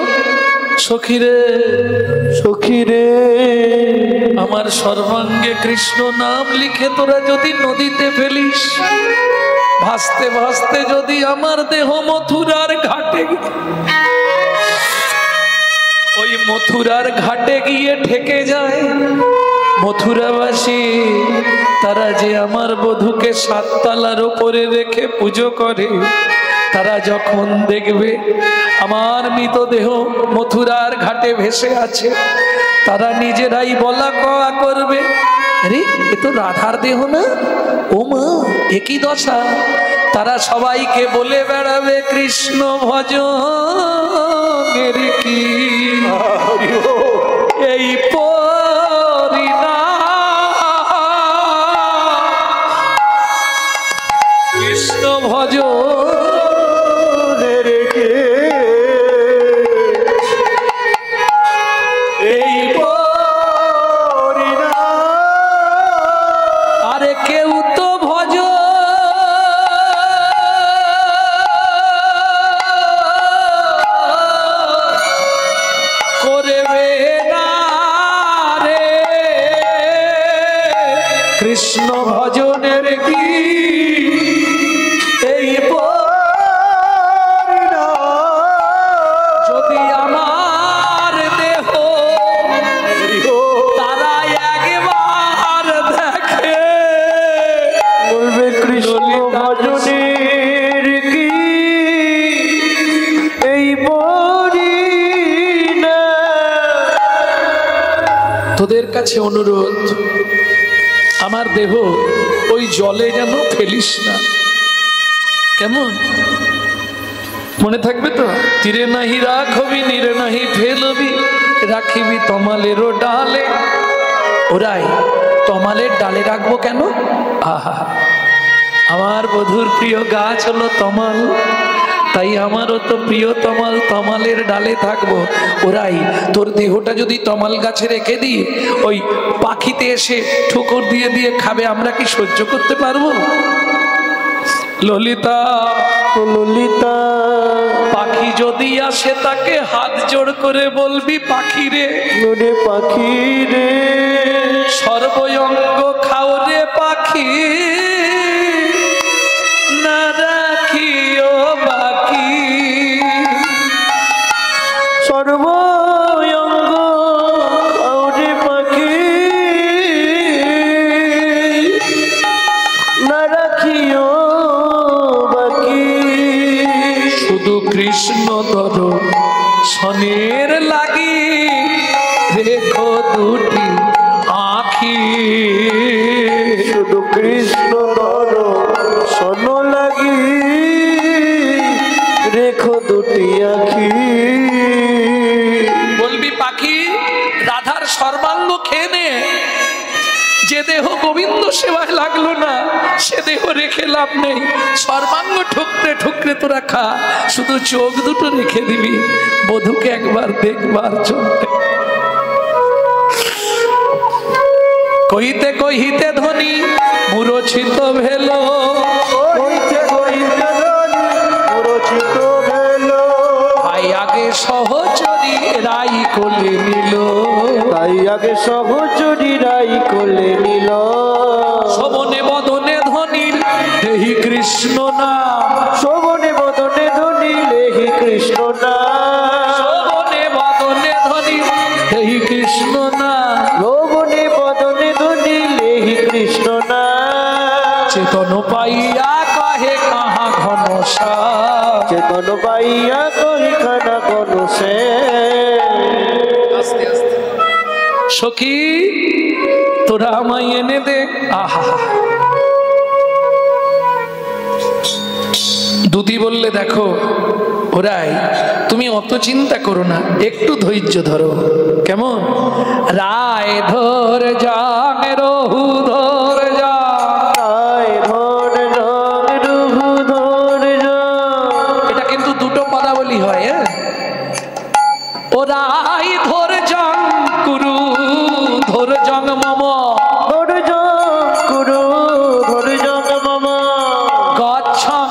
সখীরে, সখীরে আমার সর্বাঙ্গে কৃষ্ণ নাম লিখে তোরা যদি নদীতে ফেলিস, ভাসতে ভাসতে যদি আমার দেহ মথুরার ঘাটে, ওই মথুরার ঘাটে গিয়ে ঠেকে যায়, মথুরাবাসী তারা যে আমার বধূকে 7 তলার উপরে রেখে পুজো করে, তারা যখন দেখবে আমার মৃতদেহ মথুরার ঘাটে ভেসে আছে, তারা নিজেরাই বলা কওয়া করবে, আরে এ তো রাধার দেহ না, ও মা একই দশা। তারা সবাইকে বলে বেড়াবে কৃষ্ণ ভজনের কি এই কৃষ্ণ ভজনের কে এই আরে কেউ তো ভজ করবে না রে, কৃষ্ণ ভজনের কি এই যদি আমার দেহ তারা একবার দেখে, বলবে কৃষ্ণ ভজনের কি এই বরি না। তোদের কাছে অনুরোধ, আমার দেহ ওই জলে যেন ফেলিস না, কেমন? মনে থাকবে তো? তীরে নাহি রাখবি, নীরে নাহি ফেলবি, রাখিবি তমালেরও ডালে। ওরাই তমালের ডালে রাখবো কেন? আহা, আমার বধুর প্রিয় গাছ হলো তমাল, তাই আমারও তো প্রিয় তমাল, তমালের ডালে থাকবো। ওরাই তোর দেহটা যদি তমাল গাছে রেখে দিই, ওই পাখিতে এসে ঠোকর দিয়ে দিয়ে খাবে, আমরা কি সহ্য করতে পারবো? ললিতা, ললিতা, পাখি যদি আসে তাকে হাত জোড় করে বলবি, পাখি রে, ওরে পাখি রে, সর্বঙ্গ খাও রে পাখি, না রাখিও বাকি। সর্বঙ্গ খাও রে পাখি, না রাখিও বাকি। শুধু কৃষ্ণ তর সনের লাগি রেখো দুটি আখি। শুধু কৃষ্ণ তর সন লাগি রেখো দুটি আখি। বলবি পাখি রাধার সর্বাঙ্গ খেয়ে নে, যে দেহ গোবিন্দ সেবায় লাগলো না সে দেহ রেখে লাভ নেই। সর্বাঙ্গ ঠুকরে ঠুকরে তোরা খা, শুধু চোখ দুটো রেখে দিবি, বধূকে একবার দেখবার জন্য। কহিতে কহিতে ধ্বনি মূরছিত ভেল, কইতে কইতে ধ্বনি মূরছিত ভেল। তাই আগে সহচরী রাই কোলে নিল, তাই আগে সহচরী রাই কোলে নিল। শোভনে বদনে ধ্বনির দেহি কৃষ্ণ নাম, শোভনে বদনে ধ্বনি লেহি কৃষ্ণ নাম। শোভনে বদনে ধ্বনি দেহি কৃষ্ণ নাম। শোভনে বদনে ধ্বনি লেহি কৃষ্ণ নাম। চেতন পাইয়া কহে কাহা ঘনশা, চেতন পাইয়া কহি খানা কোন সে। সখী তোরা আমায় এনে দে। আহা, দুতি বললে দেখো ওরাই, তুমি অত চিন্তা করো না, একটু ধৈর্য ধরো। কেমন? রায় ধর যাং রহু ধর যা, রায় ধর যাং রহু ধর যা। এটা কিন্তু দুটো পদাবলী হয়। ও রায় ধর যাং কুরু ধর জং মম, ধর যাং কুরু ধর যাং মম। গচ্ছং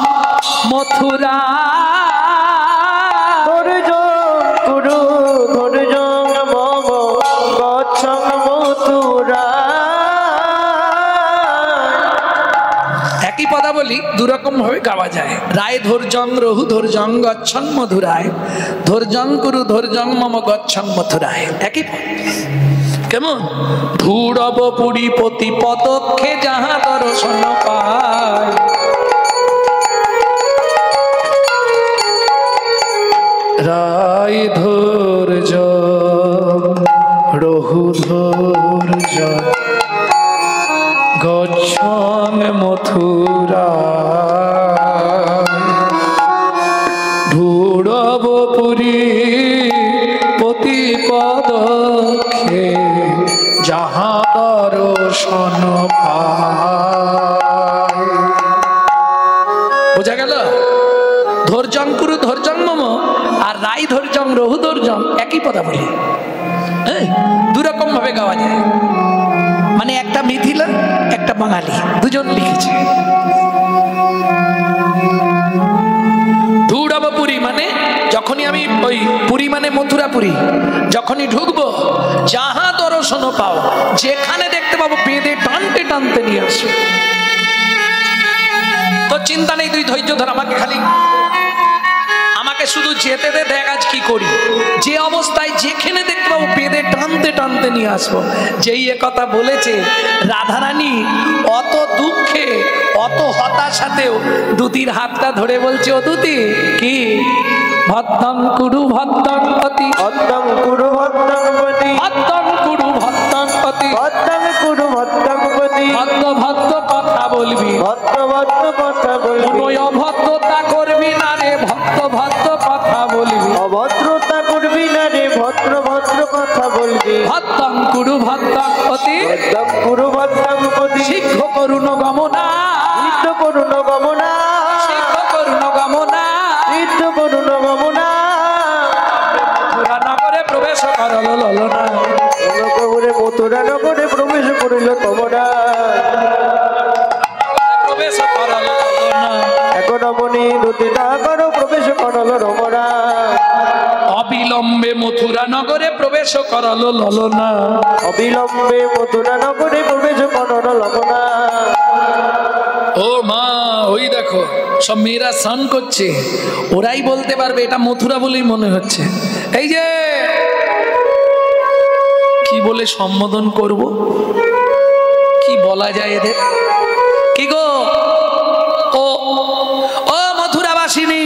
মথুরা, ধর যাং কুরু ধর যাং মম। গচ্ছং মথুরা। একই পদাবলী দুরকম ভাবে গাওয়া যায়। রায় ধৈর্যং রহু ধৈর্যং গচ্ছং মধুরায়, ধৈর্যং কুরু ধৈর্যং মম গচ্ছং মথুরায়, একই পদ। কেমন? ধূড়ব পুরী পতি পদক্ষে যাহা দর্শন পায়, রায় ধৈর্য রহু ধৈর্য গচ্ছং মথুরা, ধূড়ব পুরী পতি পদক্ষে যাহা দর্শন পায়। বোঝা গেল? ধৈর্যং কুরু ধৈর্যং মম আর রাই ধৈর্যং রহু ধৈর্যং একই পদাবলী। দুরকম ভাবে গাওয়া যায়। মানে একটা মিথিলা একটা বাঙালি, দুজন লিখেছে। ধূড়বপুরী মানে যখনই আমি ওই পুরী মানে মথুরাপুরী, যখনই ঢুকবো যাহা দর্শন পাও, যেখানে দেখতে পাবো বেঁধে টানতে টানতে নিয়ে আসো। তো চিন্তা নেই, তুই ধৈর্য ধর, আমাকে খালি আমাকে শুধু যেতে দে, দেখ আজ কি করি। যে অবস্থায় যেখানে দেখতে পাবো বেঁধে টানতে টানতে নিয়ে আসবো। যেই একথা বলেছে রাধারানী অত দুঃখে অত হতাশাতেও দুতির হাতটা ধরে বলছে, ও দুতি কি ভদ্দং কুরু ভদ্দং পতি, ভদ্দং কুরু ভদ্দং পতি, ভদ্দং কুরু ভদ্দং পতি, ভদ্দং কুরু ভদ্দং পতি। ভদ্র ভদ্র কথা বলবি, ভদ্র ভদ্র কথা বলবি। কোনো অভদ্রতা করবি না রে, ভদ্র ভদ্র কথা বলবি। অভদ্রতা করবি না রে, ভদ্র ভদ্র কথা বলবি। ভদ্দং কুরু ভদ্দং পতি, ভদ্দং কুরু ভদ্দং পতি। শীঘ্র করুণ গমনা, নিত্য করুণ গমনা, শীঘ্র করুণ গমনা, নিত্য করল ললনা। নগরে মথুরা নগরে প্রবেশ করিল তমরা, প্রবেশ করল ললনা। এখন মনি দুতি নাগর প্রবেশ করল রমরা, অবিলম্বে মথুরা নগরে প্রবেশ করল ললনা। অবিলম্বে মথুরা নগরে প্রবেশ করল ললনা। ও মা, ওই দেখো সব মেয়েরা স্নান করছে, ওরাই বলতে পারবে এটা মথুরা বলেই মনে হচ্ছে। এই যে কি বলে সম্বোধন করব, কি বলা যায় এদের? কি গো, ও ও মথুরাবাসিনী,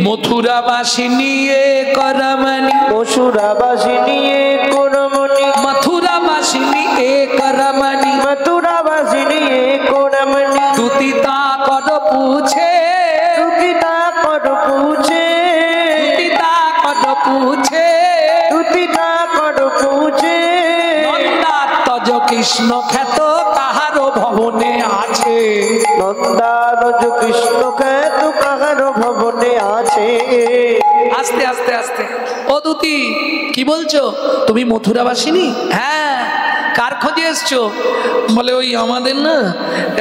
মথুরাবাসিনী এ করমণি, মথুরাবাসিনী এ করমণি, মথুরাবাসিনী এ করমণি, মথুরাবাসিনী এ করমণি। দুতিতা কর পুছে, দুতিতা কর পুছে, দুতিতা কর পুছে, দুতিতা কর পুছে। নন্দাত্মজ কৃষ্ণ খ্যাত কাহার ভবনে আছে, নন্দারজ কৃষ্ণ খ্যাত কাহার ভবনে আছে। আস্তে আস্তে আস্তে। ও দুতি, কি বলছো তুমি মথুরাবাসিনী? হ্যাঁ। কার খোঁজে এসছো? বলে ওই আমাদের না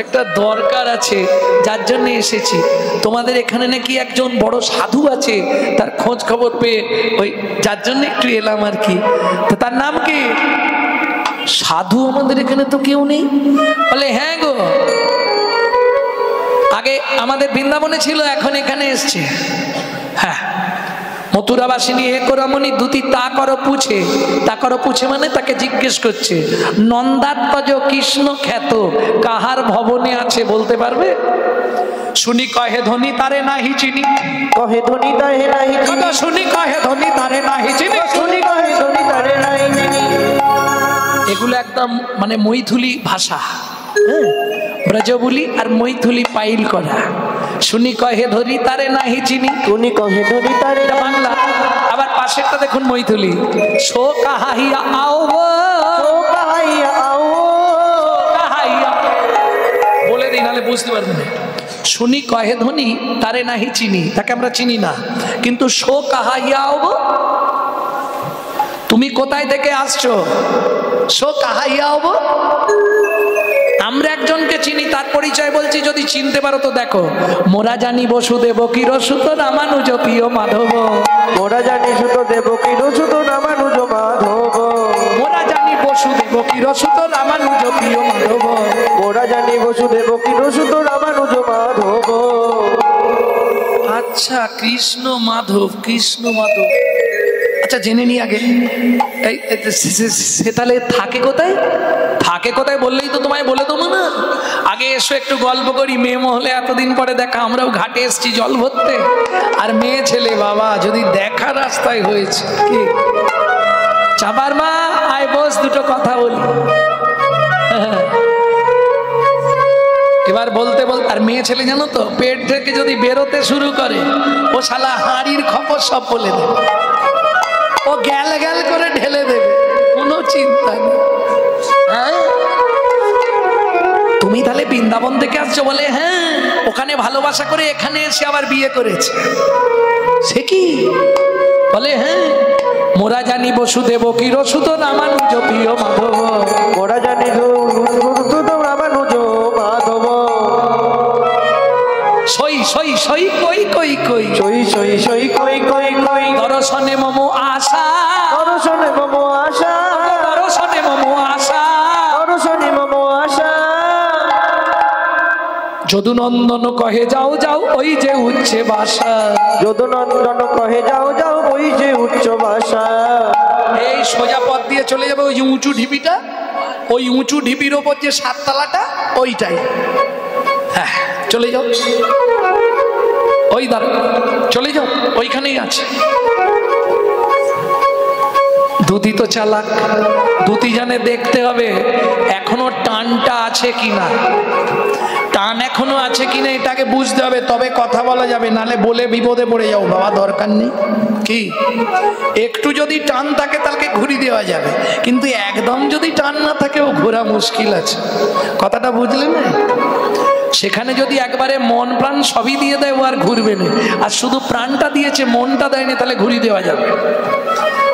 একটা দরকার আছে, যার জন্য এসেছি। তোমাদের এখানে নাকি একজন বড় সাধু আছে, তার খোঁজ খবর পেয়ে ওই যার জন্য একটু এলাম আর কি। তো তার নাম কি? সাধু আমাদের এখানে তো কেউ নেই। বলে হ্যাঁ গো, আগে আমাদের বৃন্দাবনে ছিল, এখন এখানে এসছে। হ্যাঁ, মথুরাবাসিনী হে করমণি দুতি তা করো পুছে, তা করো পুছে মানে তাকে জিজ্ঞেস করছে নন্দাত্মজ কৃষ্ণ খ্যাত কাহার ভবনে আছে, বলতে পারবে? শুনি কহে ধনী তারে নাহি চিনি, কহে ধনী তারে নাহি চিনি, শুনি কহে ধনী তারে নাহি চিনি, শুনি কহে ধনী তারে নাহি চিনি। এগুলো একদম মানে মৈথিলি ভাষা, ব্রজবুলি আর মৈথিলি পাইল করা। শুনি কহে ধরি তারে নাহি চিনি, শুনি কহে ধনী তারে বাংলা। আবার পাশেরটা দেখুন মৈথিলি, শো কাহাইয়া আও গো, কাহাইয়া আও, কাহাইয়া বলে দিই নাহলে বুঝতে পারবেন না। শুনি কহে ধনী তারে নাহি চিনি, তাকে আমরা চিনি না, কিন্তু শো কাহাইয়া আও গো, তুমি কোথায় থেকে আসছো? শো কাহাইয়া আও গো, আমরা একজনকে চিনি, তার পরিচয় বলছি, যদি চিনতে পারো তো দেখো। মোরা জানি বসুদেব কি রসুত রামানুজ প্রিয় মাধব, মোরা জানি সুত দেব কি রসুত রামানুজ মাধব, মোরা জানি বসুদেব কি রসুত রামানুজ প্রিয় মাধব, মোরা জানি বসুদেব কি রসুত রামানুজ মাধব। আচ্ছা, কৃষ্ণ মাধব, কৃষ্ণ মাধব। আচ্ছা জেনে নি আগে, সে তাহলে থাকে কোথায়? থাকে কোথায় বললেই তো তোমায় বলে দেবো না। আগে এসো একটু গল্প করি। মেয়ে মহলে এতদিন পরে দেখা, আমরাও ঘাটে এসছি জল ভরতে, আর মেয়ে ছেলে বাবা যদি দেখা রাস্তায় হয়েছে। কি চাবার মা, আয় বস, দুটো কথা বলি। এবার বলতে বলতে, আর মেয়ে ছেলে জানো তো, পেট থেকে যদি বেরোতে শুরু করে, ও শালা হাঁড়ির খবর সব বলে দেবে, ও গ্যাল গ্যাল করে ঢেলে দেবে, কোনো চিন্তা নেই। হ্যাঁ, তুমি তাহলে বৃন্দাবন থেকে আসছো? বলে হ্যাঁ, ওখানে ভালোবাসা করে এখানে এসে আবার বিয়ে করেছে। সে কি? বলে হ্যাঁ, মোরা জানি বসুদেব কি রসুত রামানুজ প্রিয় মাধব, মোরা জানি রসুত রামানুজ মাধব। সই সই সই কই কই কই, সই সই সই কই কই কই, দর্শনে মম আশা, দর্শনে মম আশা, দর্শনে মম আশা, দর্শনে মম আশা। যদুনন্দন কহে যাও যাও ওই যে উচ্চে বাসা, যদুনন্দন কহে যাও যাও ওই যে উচ্চ বাসা। এই সোজা পথ দিয়ে চলে যাবে, ওই যে উঁচু ঢিপিটা, ওই উঁচু ঢিপির ওপর যে সাততলাটা, ওইটাই। হ্যাঁ, চলে যাও, ওই দাঁড়া, চলে যাও, ওইখানেই আছে। দুতি তো চালাক, দুতি জানে দেখতে হবে এখনো টানটা আছে কিনা, টান এখনো আছে কিনা এটাকে বুঝতে হবে, তবে কথা বলা যাবে, নালে বলে বিপদে পড়ে যাও। বাবা দরকার নেই। কি একটু যদি টান থাকে তাহলে ঘুরি দেওয়া যাবে, কিন্তু একদম যদি টান না থাকে ও ঘোরা মুশকিল আছে। কথাটা বুঝলেন? সেখানে যদি একবারে মন প্রাণ সবই দিয়ে দেয় ও আর ঘুরবে না, আর শুধু প্রাণটা দিয়েছে মনটা দেয়নি, তাহলে ঘুরি দেওয়া যাবে।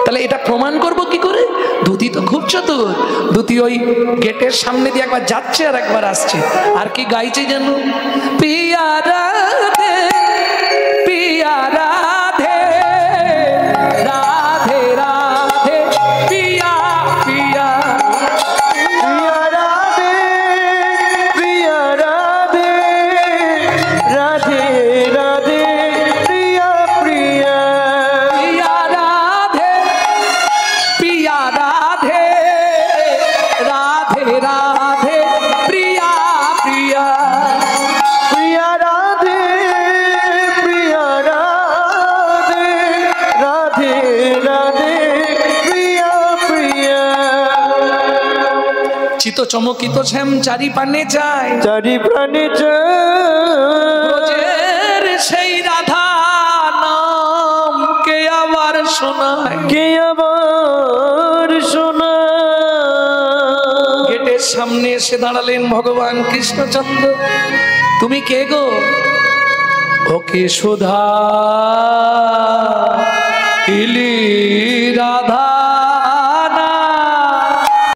তা তাহলে এটা প্রমাণ করব কি করে? দুতি তো খুব চতুর। দুতি ওই গেটের সামনে দিয়ে একবার যাচ্ছে আর একবার আসছে, আর কি গাইছে যেন, পিয়া রাধে পিয়া রাধে রাধে রাধে পিয়া পিয়া প্রিয়া রাধে প্রিয়া রাধে রাধে রাধে প্রিয়া প্রিয়া পিয়া রাধে পিয়া রাধে রাধে রাধে প্রিয়া প্রিয়া প্রিয়া রাধে প্রিয়া রাধে রাধে রাধে প্রিয়া প্রিয়া চিত চমকিত শ্যাম চারি পানে যায়, চারি প্রাণে ব্রজের সেই রাধা নাম কে আবার শোনায়। কে আবার শোনা গেটের সামনে এসে দাঁড়ালেন ভগবান কৃষ্ণচন্দ্র। তুমি কে গো? ওকে সুধা ইলি রাধা